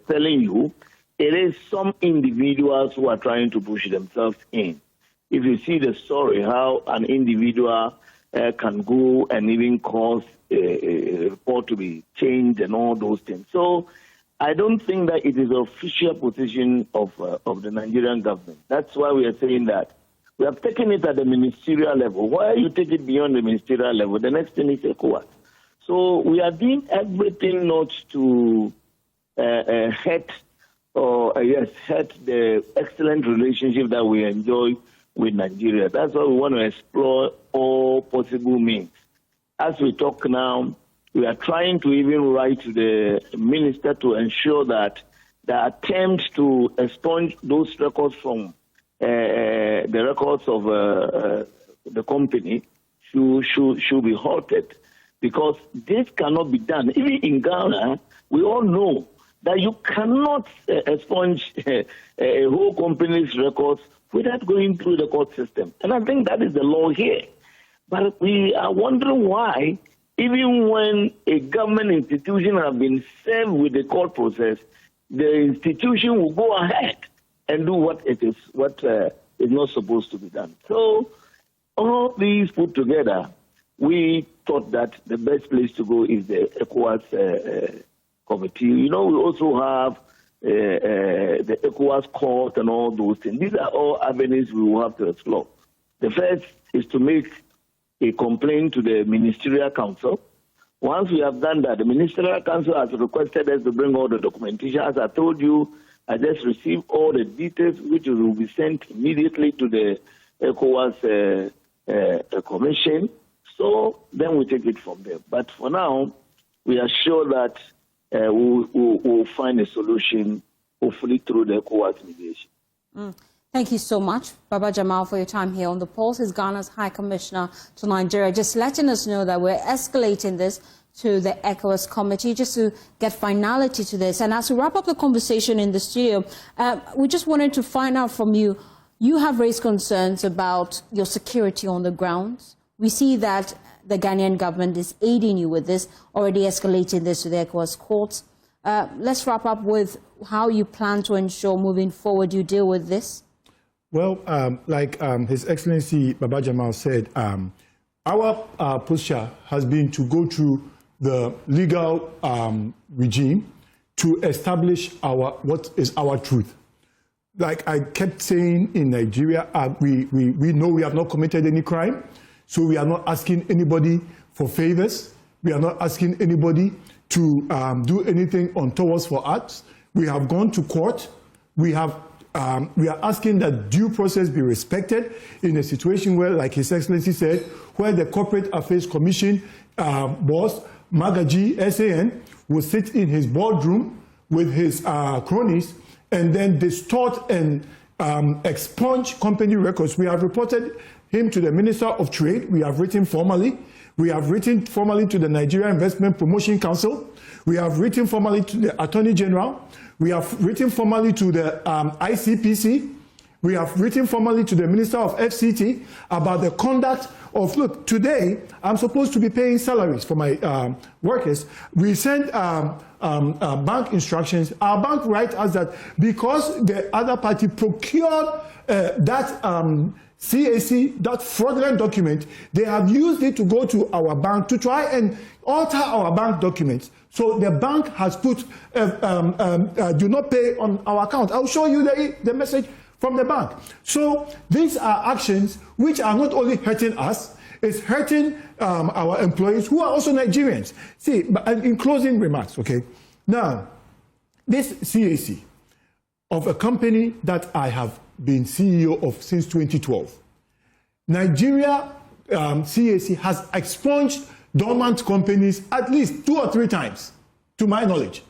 telling you, it is some individuals who are trying to push themselves in. If you see the story, how an individual can go and even cause a report to be changed and all those things. So I don't think that it is an official position of the Nigerian government. That's why we are saying that we have taken it at the ministerial level. Why you take it beyond the ministerial level? The next thing is ECOWAS. So we are doing everything not to hurt the excellent relationship that we enjoy with Nigeria. That's why we want to explore all possible means. As we talk now, we are trying to even write to the minister to ensure that the attempt to expunge those records from the records of the company should be halted, because this cannot be done. Even in Ghana, we all know that you cannot expunge a whole company's records without going through the court system. And I think that is the law here. But we are wondering why, even when a government institution has been served with the court process, the institution will go ahead and do what is not supposed to be done. So all these put together, we thought that the best place to go is the ECOWAS committee. You know, we also have the ECOWAS court and all those things. These are all avenues we will have to explore. The first is to make a complaint to the Ministerial Council. Once we have done that, the Ministerial Council has requested us to bring all the documentation. As I told you, I just received all the details, which will be sent immediately to the ECOWAS Commission. So then we take it from there. But for now, we are sure that we'll find a solution, hopefully through the ECOWAS mediation. Thank you so much, Baba Jamal, for your time here on The Pulse. He's Ghana's High Commissioner to Nigeria, just letting us know that we're escalating this to the ECOWAS committee just to get finality to this. And as we wrap up the conversation in the studio, we just wanted to find out from you, you have raised concerns about your security on the ground. We see that the Ghanaian government is aiding you with this, already escalating this to the ECOWAS courts. Let's wrap up with how you plan to ensure moving forward you deal with this. Well, like His Excellency Baba Jamal said, our posture has been to go through the legal regime to establish what is our truth. Like I kept saying in Nigeria, we know we have not committed any crime, so we are not asking anybody for favors. We are not asking anybody to do anything untoward for us. We have gone to court. We are asking that due process be respected in a situation where, like His Excellency said, where the Corporate Affairs Commission boss, Magaji SAN, will sit in his boardroom with his cronies and then distort and expunge company records. We have reported him to the Minister of Trade. We have written formally. We have written formally to the Nigerian Investment Promotion Council. We have written formally to the Attorney General. We have written formally to the ICPC. We have written formally to the Minister of FCT about the conduct of, look, today I'm supposed to be paying salaries for my workers. We send bank instructions. Our bank writes us that because the other party procured that CAC, that fraudulent document, they have used it to go to our bank to try and alter our bank documents. So the bank has put do not pay on our account. I'll show you the message from the bank. So these are actions which are not only hurting us, it's hurting our employees who are also Nigerians. See, but in closing remarks, okay? Now, this CAC of a company that I have been CEO of since 2012, Nigeria CAC has expunged dormant companies at least 2 or 3 times, to my knowledge.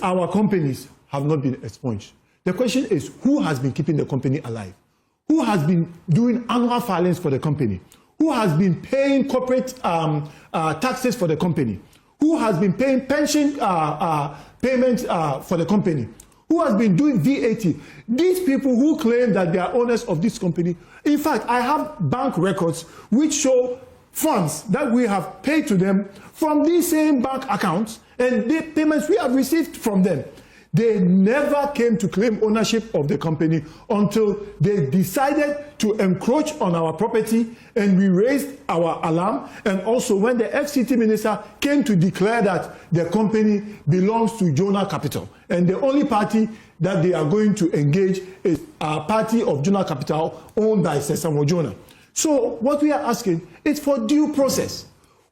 Our companies have not been expunged. The question is, who has been keeping the company alive? Who has been doing annual filings for the company? Who has been paying corporate taxes for the company? Who has been paying pension payments for the company? Who has been doing VAT? These people who claim that they are owners of this company. In fact, I have bank records which show funds that we have paid to them from these same bank accounts and the payments we have received from them. They never came to claim ownership of the company until they decided to encroach on our property, and we raised our alarm. And also when the FCT minister came to declare that the company belongs to JonahCapital, and the only party that they are going to engage is a party of JonahCapital owned by Sir Sam Jonah. So what we are asking is for due process.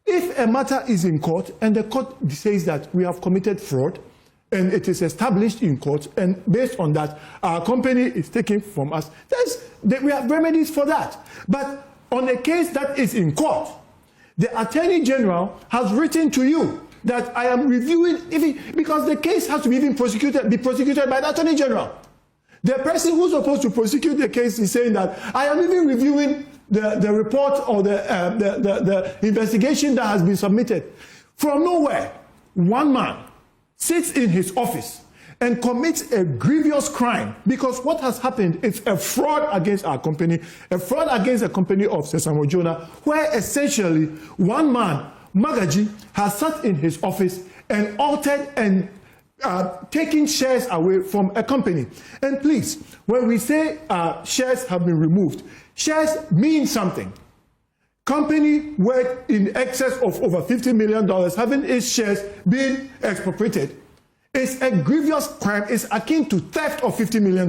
If a matter is in court and the court says that we have committed fraud, and it is established in court, and based on that, our company is taken from us, we have remedies for that. But on a case that is in court, the Attorney General has written to you that I am reviewing, because the case has to be be prosecuted by the Attorney General. The person who's supposed to prosecute the case is saying that I am even reviewing the report or the investigation that has been submitted. From nowhere, one man sits in his office and commits a grievous crime, because what has happened is a fraud against our company, a fraud against the company of Sir Sam Jonah, where essentially one man, Magaji, has sat in his office and altered and taking shares away from a company. And please, when we say shares have been removed, shares mean something. Company worth in excess of over $50 million having its shares being expropriated is a grievous crime. It's akin to theft of $50 million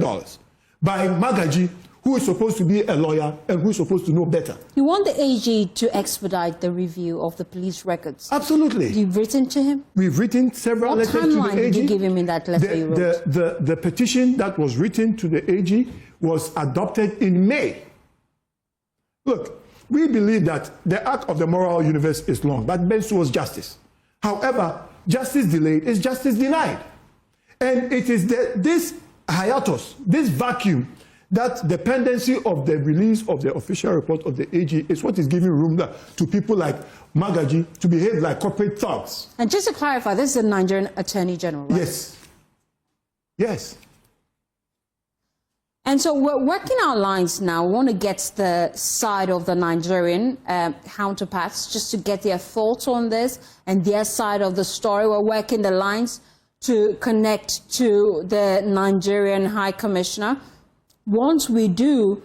by Magaji, who is supposed to be a lawyer and who is supposed to know better. You want the AG to expedite the review of the police records? Absolutely. You've written to him? We've written several letters to the AG. What timeline did you give him in that letter you wrote? The petition that was written to the AG was adopted in May. Look, we believe that the arc of the moral universe is long, but bends towards justice. However, justice delayed is justice denied. And it is this hiatus, this vacuum, that dependency of the release of the official report of the AG is what is giving room to people like Magaji to behave like corporate thugs. And just to clarify, this is the Nigerian Attorney General, right? Yes. Yes. And so we're working our lines now. We want to get the side of the Nigerian counterparts just to get their thoughts on this and their side of the story. We're working the lines to connect to the Nigerian High Commissioner. Once we do,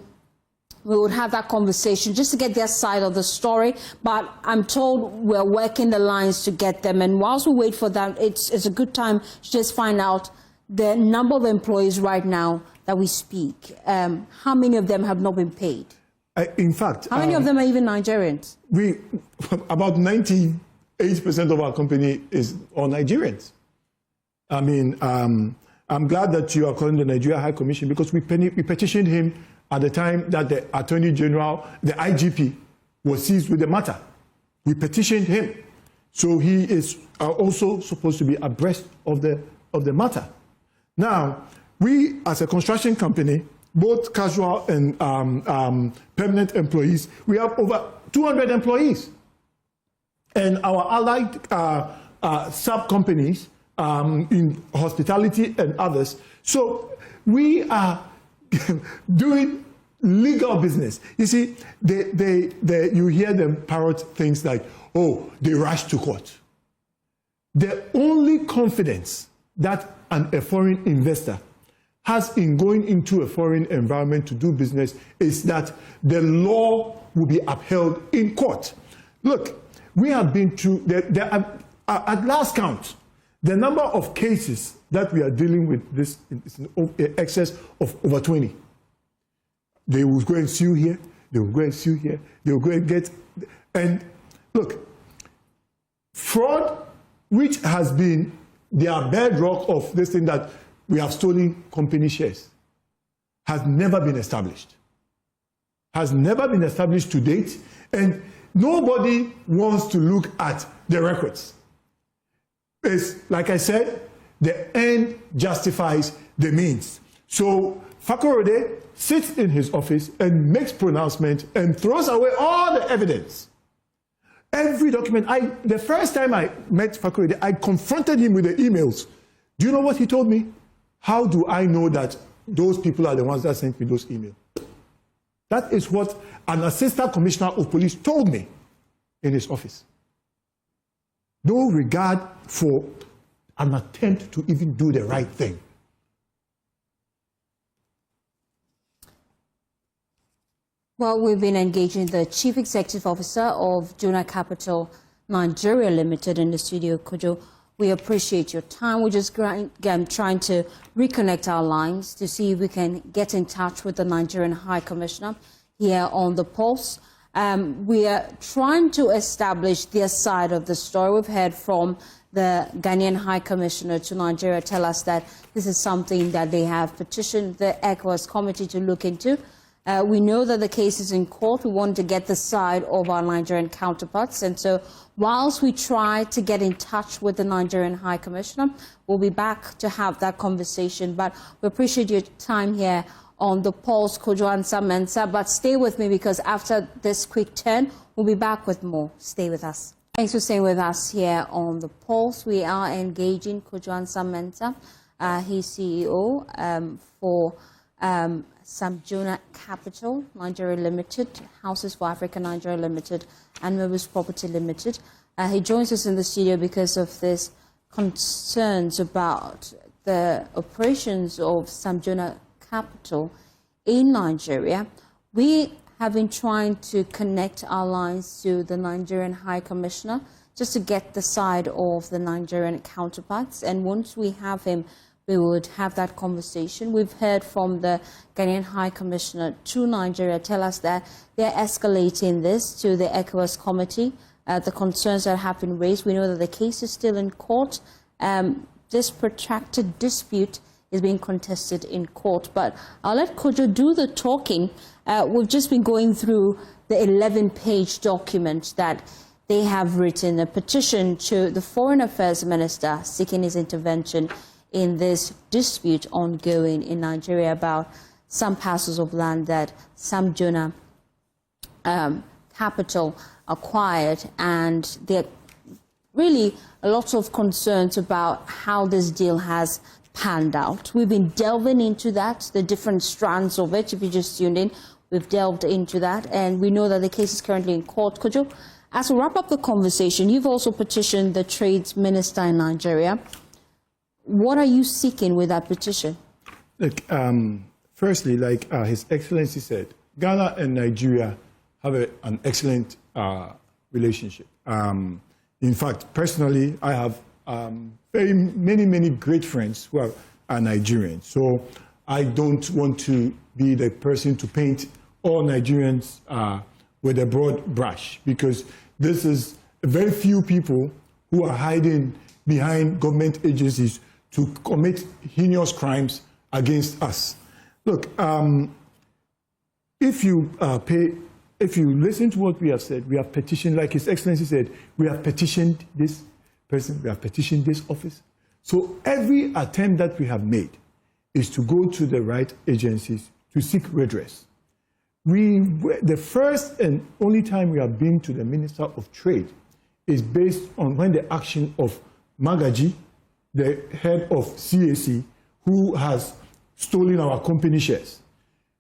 we would have that conversation just to get their side of the story. But I'm told we're working the lines to get them. And whilst we wait for that, it's a good time to just find out the number of employees right now that we speak. How many of them have not been paid? In fact, how many of them are even Nigerians? About 98% of our company is all Nigerians. I mean, I'm glad that you are calling the Nigeria High Commission, because we petitioned him at the time that the Attorney General, the IGP, was seized with the matter. We petitioned him. So he is also supposed to be abreast of the matter. Now, we as a construction company, both casual and permanent employees, we have over 200 employees. And our allied sub-companies in hospitality and others. So we are doing legal business. You see, you hear them parrot things like, oh, they rush to court. The only confidence that a foreign investor has in going into a foreign environment to do business is that the law will be upheld in court. Look, we have been through, at last count, the number of cases that we are dealing with this is in excess of over 20. They will go and sue here, they will go and sue here, they will go and get, and look, fraud, which has been their bedrock of this thing that we have stolen company shares, has never been established. Has never been established to date, and nobody wants to look at the records. It's, like I said, the end justifies the means. So Fakorode sits in his office and makes pronouncement and throws away all the evidence. Every document, the first time I met Fakorode, I confronted him with the emails. Do you know what he told me? How do I know that those people are the ones that sent me those emails? That is what an assistant commissioner of police told me in his office. No regard for an attempt to even do the right thing. Well, we've been engaging the Chief Executive Officer of JonahCapital Nigeria Limited in the studio. Kojo, we appreciate your time. We're just trying to reconnect our lines to see if we can get in touch with the Nigerian High Commissioner here on the Pulse. We are trying to establish their side of the story. We've heard from the Ghanaian High Commissioner to Nigeria tell us that this is something that they have petitioned the ECOWAS committee to look into. We know that the case is in court. We want to get the side of our Nigerian counterparts. And so whilst we try to get in touch with the Nigerian High Commissioner, we'll be back to have that conversation. But we appreciate your time here on the Pulse, Kojo Ansah Mensah. But stay with me, because after this quick turn, we'll be back with more. Stay with us. Thanks for staying with us here on the Pulse. We are engaging Kojo Ansah Mensah. He's CEO for Sam Jonah Capital Nigeria Limited, Houses for Africa Nigeria Limited, and Movers Property Limited. He joins us in the studio because of this concerns about the operations of Sam Jonah Capital in Nigeria. We have been trying to connect our lines to the Nigerian High Commissioner just to get the side of the Nigerian counterparts. And once we have him, we would have that conversation. We've heard from the Ghanaian High Commissioner to Nigeria tell us that they're escalating this to the ECOWAS committee, the concerns that have been raised. We know that the case is still in court. This protracted dispute is being contested in court. But I'll let Kojo do the talking. We've just been going through the 11-page document that they have written, a petition to the Foreign Affairs Minister seeking his intervention in this dispute ongoing in Nigeria about some parcels of land that Sam Jonah Capital acquired. And there are really a lot of concerns about how this deal has panned out. We've been delving into that, the different strands of it. If you just tuned in, we've delved into that. And we know that the case is currently in court. Kojo, as we wrap up the conversation, you've also petitioned the Trades Minister in Nigeria. What are you seeking with that petition? Look, firstly, like His Excellency said, Ghana and Nigeria have an excellent relationship. In fact, personally, I have many great friends who are Nigerians. So I don't want to be the person to paint all Nigerians with a broad brush, because this is very few people who are hiding behind government agencies to commit heinous crimes against us. Look, if you listen to what we have said, we have petitioned, like His Excellency said, we have petitioned this person, we have petitioned this office. So every attempt that we have made is to go to the right agencies to seek redress. The first and only time we have been to the Minister of Trade is based on when the action of Magaji, the head of CAC, who has stolen our company shares.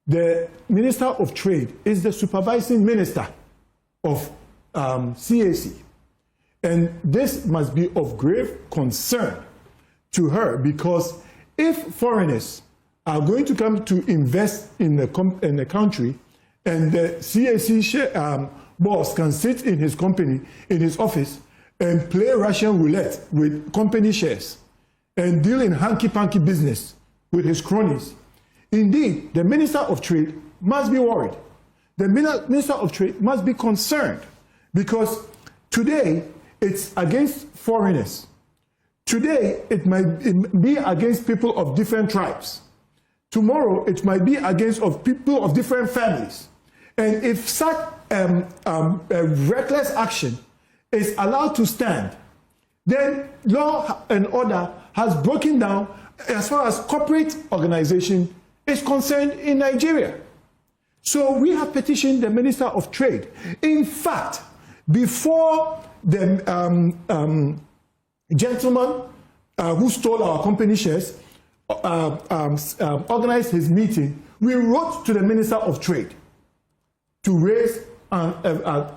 The Minister of Trade is the supervising minister of CAC. And this must be of grave concern to her, because if foreigners are going to come to invest in the country, and the CAC boss can sit in his company, in his office, and play Russian roulette with company shares and deal in hanky-panky business with his cronies, indeed, the Minister of Trade must be worried. The Minister of Trade must be concerned, because today it's against foreigners. Today it might be against people of different tribes. Tomorrow it might be against people of different families. And if such reckless action is allowed to stand, then law and order has broken down as far as corporate organization is concerned in Nigeria. So we have petitioned the Minister of Trade. In fact, before the gentleman who stole our company shares organized his meeting, we wrote to the Minister of Trade to raise an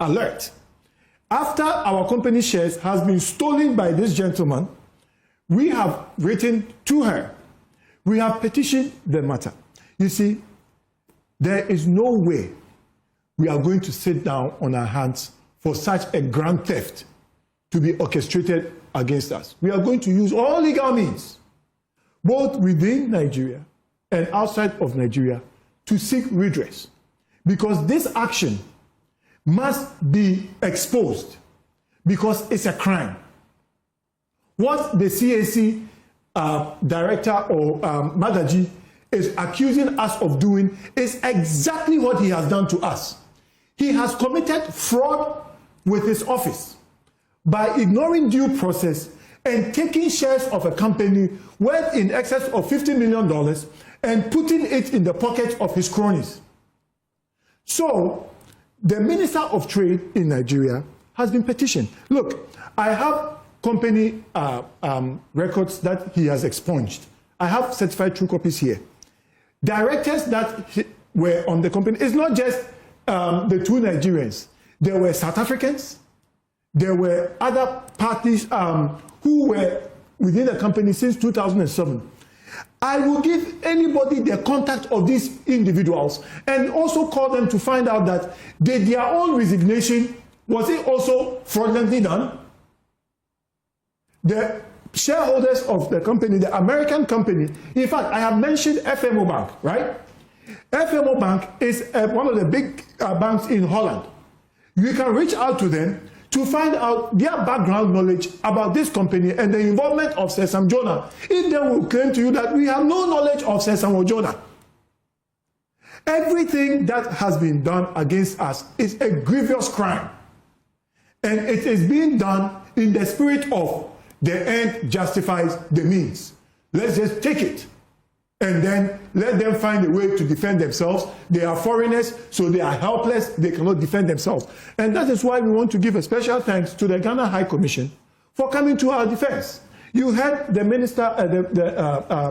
alert. After our company shares has been stolen by this gentleman, we have written to her. We have petitioned the matter. You see, there is no way we are going to sit down on our hands for such a grand theft to be orchestrated against us. We are going to use all legal means, both within Nigeria and outside of Nigeria, to seek redress. Because this action must be exposed, because it's a crime. What the CAC director or Magaji is accusing us of doing is exactly what he has done to us. He has committed fraud with his office by ignoring due process and taking shares of a company worth in excess of $50 million and putting it in the pocket of his cronies. So, the Minister of Trade in Nigeria has been petitioned. Look, I have company records that he has expunged. I have certified true copies here. Directors that were on the company, it's not just the two Nigerians. There were South Africans, there were other parties who were within the company since 2007. I will give anybody the contact of these individuals and also call them to find out that their own resignation, was it also fraudulently done? The shareholders of the company, the American company, in fact, I have mentioned FMO Bank, right? FMO Bank is one of the big banks in Holland. You can reach out to them to find out their background knowledge about this company and the involvement of Sir Sam Jonah. If they will claim to you that we have no knowledge of Sir Sam Jonah. Everything that has been done against us is a grievous crime. And it is being done in the spirit of the end justifies the means. Let's just take it. And then let them find a way to defend themselves. They are foreigners, so they are helpless. They cannot defend themselves. And that is why we want to give a special thanks to the Ghana High Commission for coming to our defense. You heard the Minister,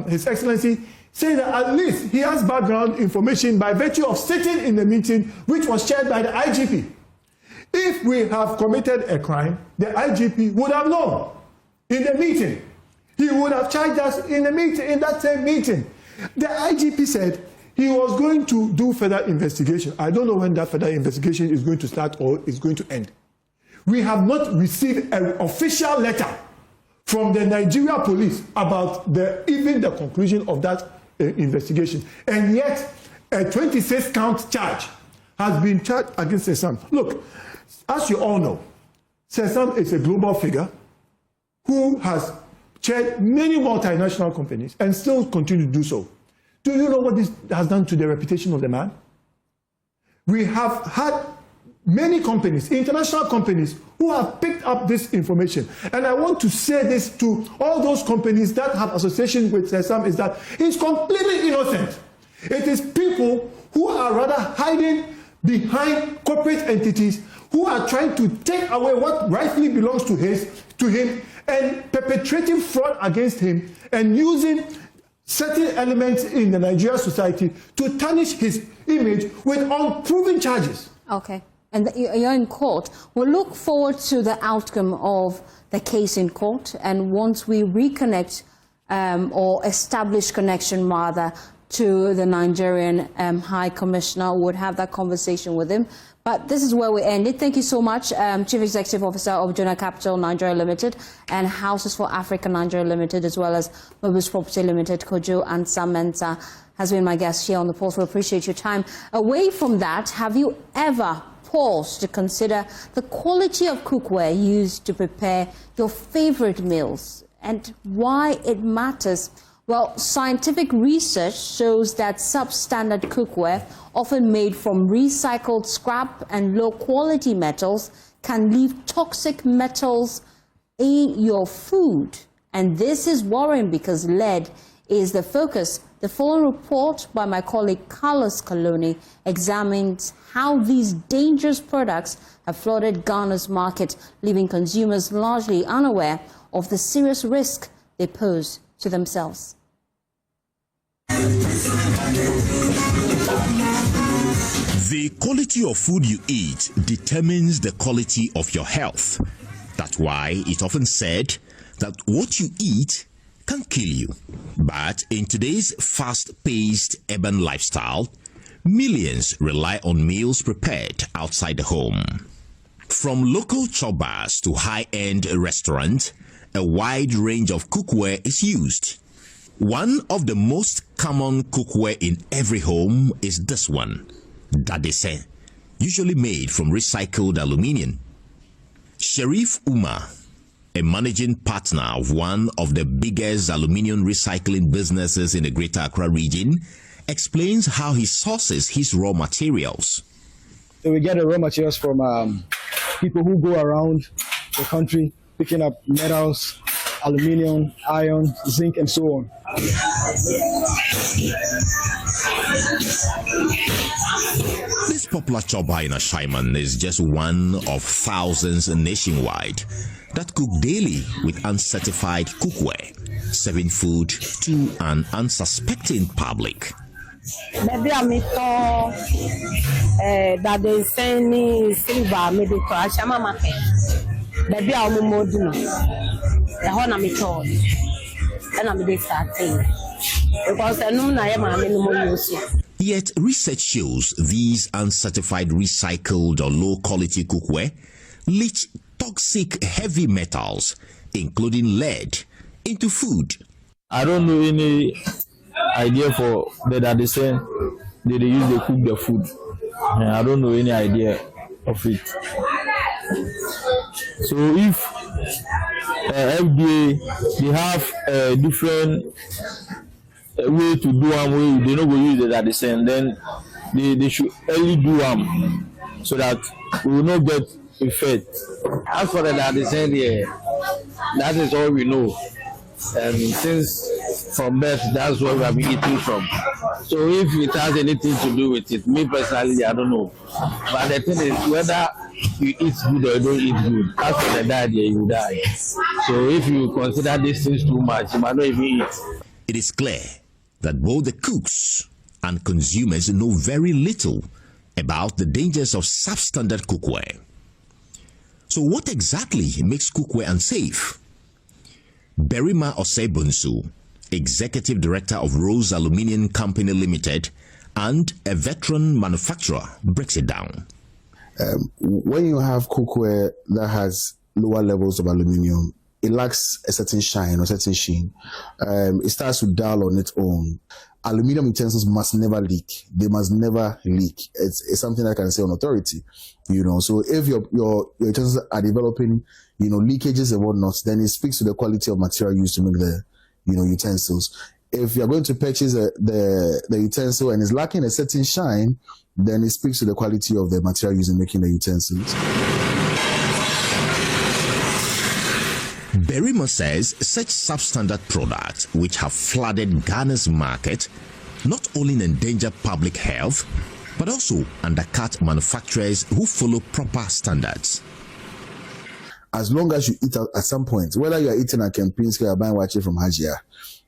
His Excellency, say that at least he has background information by virtue of sitting in the meeting which was chaired by the IGP. If we have committed a crime, the IGP would have known in the meeting. He would have charged us in the meeting, in that same meeting. The IGP said he was going to do further investigation. I don't know when that further investigation is going to start or is going to end. We have not received an official letter from the Nigeria police about even the conclusion of that investigation. And yet, a 26-count charge has been charged against Sir Sam. Look, as you all know, Sir Sam is a global figure who has chaired many multinational companies and still continue to do so. Do you know what this has done to the reputation of the man? We have had many companies, international companies, who have picked up this information. And I want to say this to all those companies that have association with Sir Sam, is that he's completely innocent. It is people who are rather hiding behind corporate entities who are trying to take away what rightfully belongs to him and perpetrating fraud against him and using certain elements in the Nigerian society to tarnish his image with unproven charges. Okay. And you're in court. We'll look forward to the outcome of the case in court. And once we reconnect or establish connection, rather, to the Nigerian High Commissioner, would have that conversation with him. But this is where we ended. Thank you so much, Chief Executive Officer of JonahCapital Nigeria Limited and Houses for Africa Nigeria Limited, as well as Mobiles Property Limited. Kojo Ansah Mensah has been my guest here on the Pulse. We appreciate your time. Away from that, have you ever paused to consider the quality of cookware used to prepare your favorite meals and why it matters? Well, scientific research shows that substandard cookware, often made from recycled scrap and low-quality metals, can leave toxic metals in your food. And this is worrying because lead is the focus. The following report by my colleague Carlos Coloni examines how these dangerous products have flooded Ghana's market, leaving consumers largely unaware of the serious risk they pose to themselves. The quality of food you eat determines the quality of your health. That's why it's often said that what you eat can kill you. But in today's fast-paced urban lifestyle, millions rely on meals prepared outside the home. From local chobas to high-end restaurants, a wide range of cookware is used. One of the most common cookware in every home is this one, dadese, usually made from recycled aluminium. Sharif Umar, a managing partner of one of the biggest aluminium recycling businesses in the Greater Accra region, explains how he sources his raw materials. So we get the raw materials from people who go around the country picking up metals, aluminium, iron, zinc, and so on. This popular choba in Ashaiman is just one of thousands nationwide that cook daily with uncertified cookware, serving food to an unsuspecting public. Maybe I may call that they send me silver, maybe to Ashama market. Maybe I'll move more. The whole I'm told, and I'm going to start saying because I know I am a minimum use. Yet research shows these uncertified recycled or low-quality cookware leach toxic heavy metals, including lead, into food. I don't know any idea for that they say they use to cook the food. I don't know any idea of it. So if FDA they have a different way to do them, they don't go use it at the same, then they should only do them so that we will not get effect. As for the same, that is all we know. And since from birth, that's what we have been eating from. So if it has anything to do with it, me personally, I don't know. But the thing is, whether you eat good or you don't eat good, as for the diet, you die. So if you consider these things too much, you might not even eat. It is clear that both the cooks and consumers know very little about the dangers of substandard cookware. So what exactly makes cookware unsafe? Berima Osebunsu, Executive Director of Rose Aluminium Company Limited and a veteran manufacturer, breaks it down. When you have cookware that has lower levels of aluminium, it lacks a certain shine or certain sheen. It starts to dull on its own. Aluminium utensils must never leak. They must never leak. It's something I can say on authority, So if your utensils are developing, leakages and whatnot, then it speaks to the quality of material used to make the, utensils. If you're going to purchase the utensil and it's lacking a certain shine, then it speaks to the quality of the material used in making the utensils. Berima says such substandard products which have flooded Ghana's market not only endanger public health, but also undercut manufacturers who follow proper standards. As long as you eat out at some point, whether you are eating at Kempinski or buying wache from Hajia,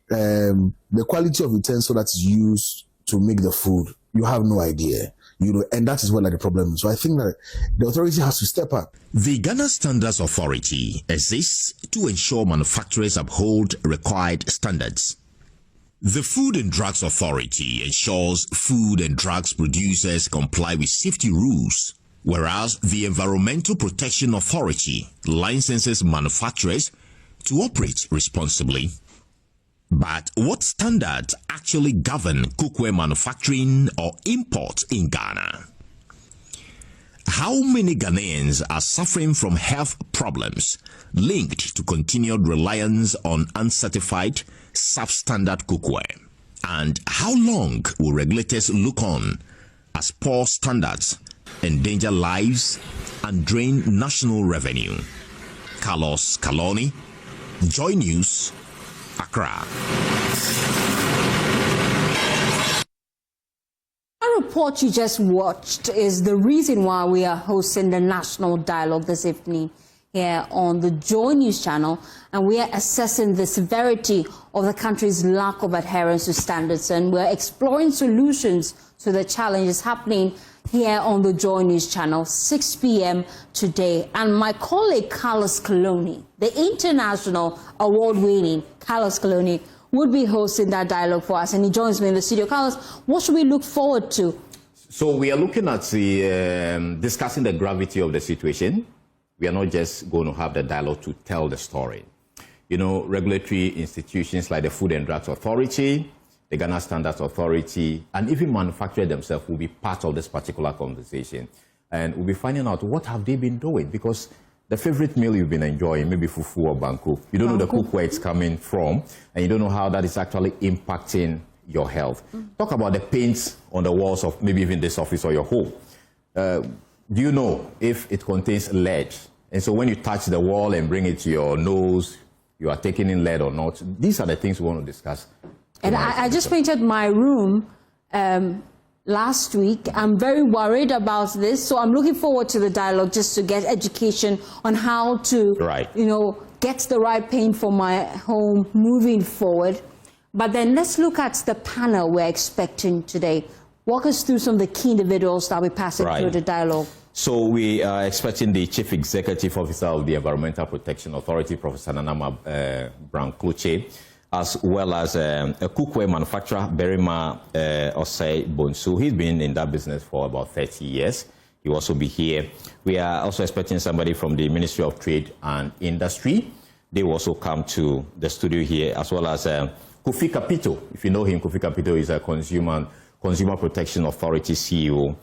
the quality of utensil that is used to make the food, you have no idea. And that is where the problem is. So I think that the authority has to step up. The Ghana Standards Authority exists to ensure manufacturers uphold required standards. The Food and Drugs Authority ensures food and drugs producers comply with safety rules, whereas the Environmental Protection Authority licenses manufacturers to operate responsibly. But what standards actually govern cookware manufacturing or import in Ghana? How many Ghanaians are suffering from health problems linked to continued reliance on uncertified, substandard cookware? And how long will regulators look on as poor standards endanger lives and drain national revenue? Carlos Kaloni, Joy News, Accra. A report you just watched is the reason why we are hosting the national dialogue this evening here on the Joy News channel, and we are assessing the severity of the country's lack of adherence to standards, and we're exploring solutions to the challenges happening here on the Joy News channel, 6 p.m. today. And my colleague Carlos Kaloni, the international award-winning Carlos Kaloni, would be hosting that dialogue for us, and he joins me in the studio. Carlos, what should we look forward to? So we are looking at the discussing the gravity of the situation. We are not just going to have the dialogue to tell the story. Regulatory institutions like the Food and Drugs Authority, the Ghana Standards Authority, and even manufacturers themselves will be part of this particular conversation. And we'll be finding out what have they been doing, because the favorite meal you've been enjoying, maybe fufu or banku, you don't know the cookware it's coming from, and you don't know how that is actually impacting your health. Talk about the paints on the walls of maybe even this office or your home. Do you know if it contains lead? And so when you touch the wall and bring it to your nose, you are taking in lead or not. These are the things we want to discuss. And I just painted my room last week. I'm very worried about this, so I'm looking forward to the dialogue just to get education on how to, get the right paint for my home moving forward. But then let's look at the panel we're expecting today. Walk us through some of the key individuals that we're passing through the dialogue. So we are expecting the Chief Executive Officer of the Environmental Protection Authority, Professor Nanama Brankluche, as well as a cookware manufacturer, Berima Osei Bonsu. He's been in that business for about 30 years. He will also be here. We are also expecting somebody from the Ministry of Trade and Industry. They will also come to the studio here, as well as Kofi Kapito. If you know him, Kofi Kapito is a Consumer Protection Authority CEO.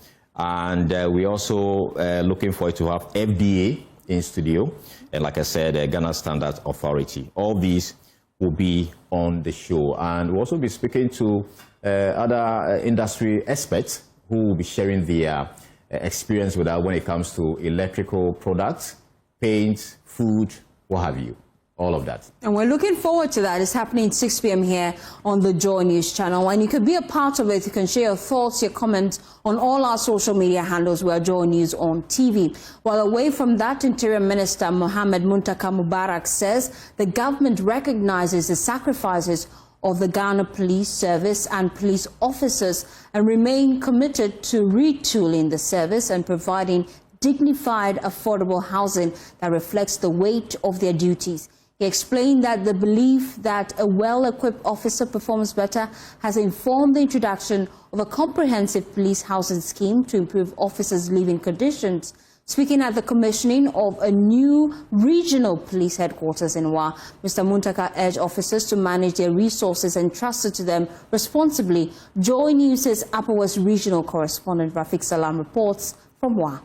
And we're also looking forward to have FDA in studio. And like I said, Ghana Standards Authority. All these will be on the show. And we'll also be speaking to other industry experts who will be sharing their experience with us when it comes to electrical products, paint, food, what have you. All of that. And we're looking forward to that. It's happening 6 p.m. here on the Joy News channel. And you can be a part of it. You can share your thoughts, your comments on all our social media handles. We're Joy News on TV. While away from that, Interior Minister Mohammed Muntaka Mubarak says the government recognizes the sacrifices of the Ghana Police Service and police officers and remain committed to retooling the service and providing dignified, affordable housing that reflects the weight of their duties. He explained that the belief that a well-equipped officer performs better has informed the introduction of a comprehensive police housing scheme to improve officers' living conditions. Speaking at the commissioning of a new regional police headquarters in Wa, Mr. Muntaka urged officers to manage their resources entrusted to them responsibly. Joy News' Upper West Regional Correspondent Rafiq Salam reports from Wa.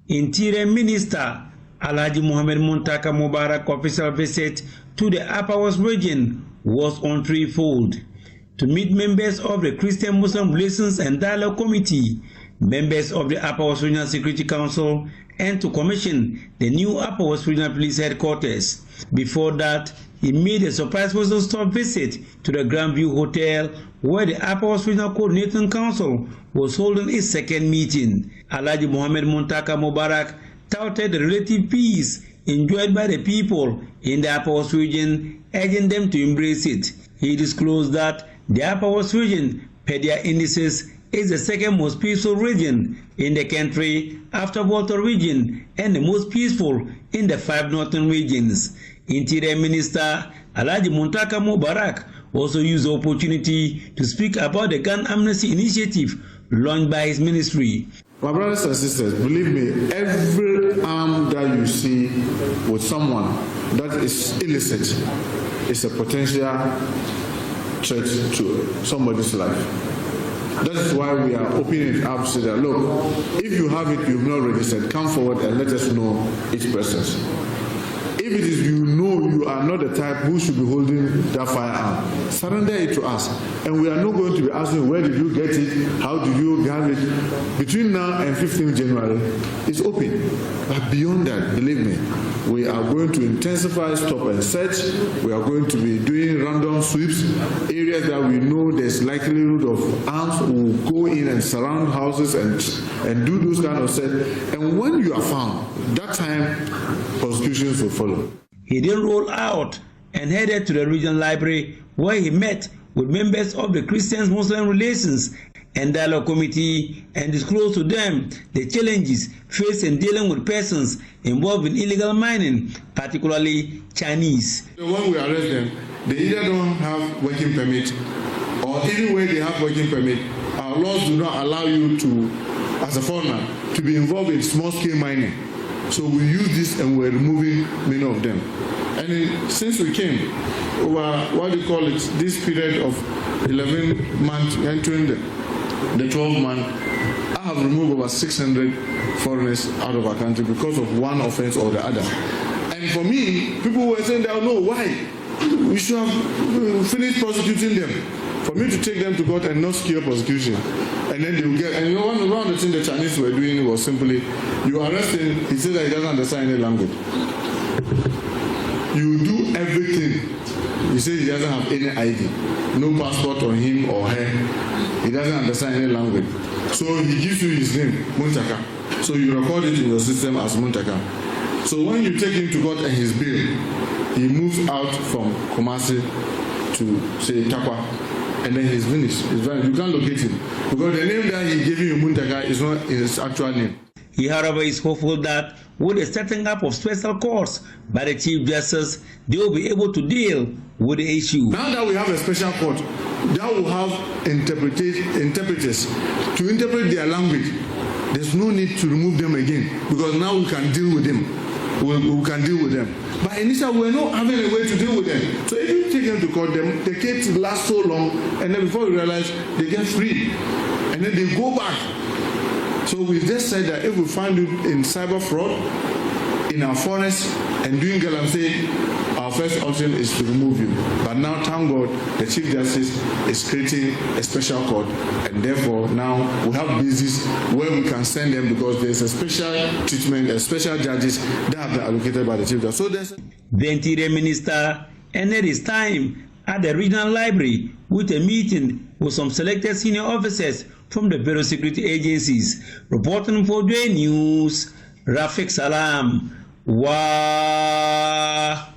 Interior Minister Alhaji Mohammed Muntaka Mubarak official visit to the Upper West region was on threefold: to meet members of the Christian-Muslim Relations and Dialogue Committee, members of the Upper West Regional Security Council, and to commission the new Upper West Regional Police Headquarters. Before that, he made a surprise stop visit to the Grandview Hotel, where the Upper West Regional Coordinating Council was holding its second meeting. Alhaji Mohammed Muntaka Mubarak touted the relative peace enjoyed by the people in the Upper West region, urging them to embrace it. He disclosed that the Upper West region, per their indices, is the second most peaceful region in the country after Volta region and the most peaceful in the 5 northern regions. Interior Minister Alhaji Muntaka Mubarak also used the opportunity to speak about the gun amnesty initiative launched by his ministry. My brothers and sisters, believe me, every arm that you see with someone that is illicit is a potential threat to somebody's life. That is why we are opening it up so that, look, if you have it, you've not registered, come forward and let us know each person's. If it is you know you are not the type who should be holding that firearm, surrender it to us. And we are not going to be asking where did you get it, how did you have it. Between now and 15th January, it's open. But beyond that, believe me, we are going to intensify stop and search. We are going to be doing random sweeps. Areas that we know there's likelihood of arms will go in and surround houses and do those kind of search. And when you are found, that time prosecutions will follow. He then rolled out and headed to the regional library, where he met with members of the Christian-Muslim Relations and Dialogue Committee and disclosed to them the challenges faced in dealing with persons involved in illegal mining, particularly Chinese. When we arrest them, they either don't have working permit, or even when they have working permit, our laws do not allow you to, as a foreigner, to be involved in small-scale mining. So we use this and we're removing many of them. And since we came, over what do you call it, this period of 11 months entering the 12 month, I have removed over 600 foreigners out of our country because of one offense or the other. And for me, people were saying, "They know why we should have finished prosecuting them." For me to take them to court and not secure prosecution, and then they will get. And you know, one of the things the Chinese were doing was simply, you arrest him, he says that he doesn't understand any language. You do everything. He says he doesn't have any ID, no passport on him or her. He doesn't understand any language. So he gives you his name, Muntaka. So you record it in your system as Muntaka. So when you take him to court and his bail, he moves out from Kumasi to, say, Takwa. And then he's finished. You can't locate him. Because the name that he gave you, Muntaka, is not his actual name. He, however, is hopeful that with the setting up of special courts by the Chief Justice, they will be able to deal with the issue. Now that we have a special court, that will have interpreters to interpret their language, there's no need to remove them again, because now we can deal with them. We can deal with them. But initially, we're not having a way to deal with them. So if you take them to court, the case lasts so long, and then before you realize, they get free. And then they go back. So we just said that if we find it in cyber fraud, in our forest, and doing galamsey, our first option is to remove you. But now, thank God, the Chief Justice is creating a special court, and therefore now we have basis where we can send them, because there's a special treatment, a special judges that have been allocated by the Chief Justice. So there's the Interior Minister ended his time at the regional library with a meeting with some selected senior officers from the various security agencies. Reporting for Joy News, Rafiq Salam. Wow.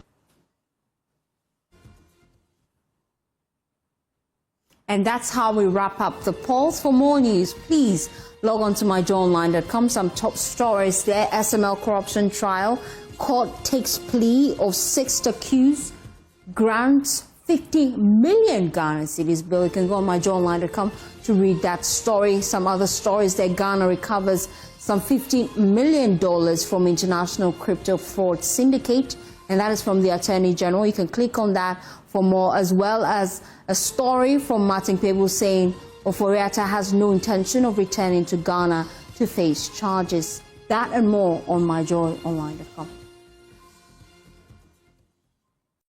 And that's how we wrap up the polls. For more news, please log on to myjoyonline.com. Some top stories there. SML corruption trial. Court takes plea of 6 accused. Grants 50 million Ghana cedis bill. You can go on myjoyonline.com to read that story. Some other stories there. Ghana recovers some $15 million from international crypto fraud syndicate, and that is from the Attorney General. You can click on that for more, as well as a story from Martin Pebu saying Ofori-Atta has no intention of returning to Ghana to face charges. That and more on myjoyonline.com.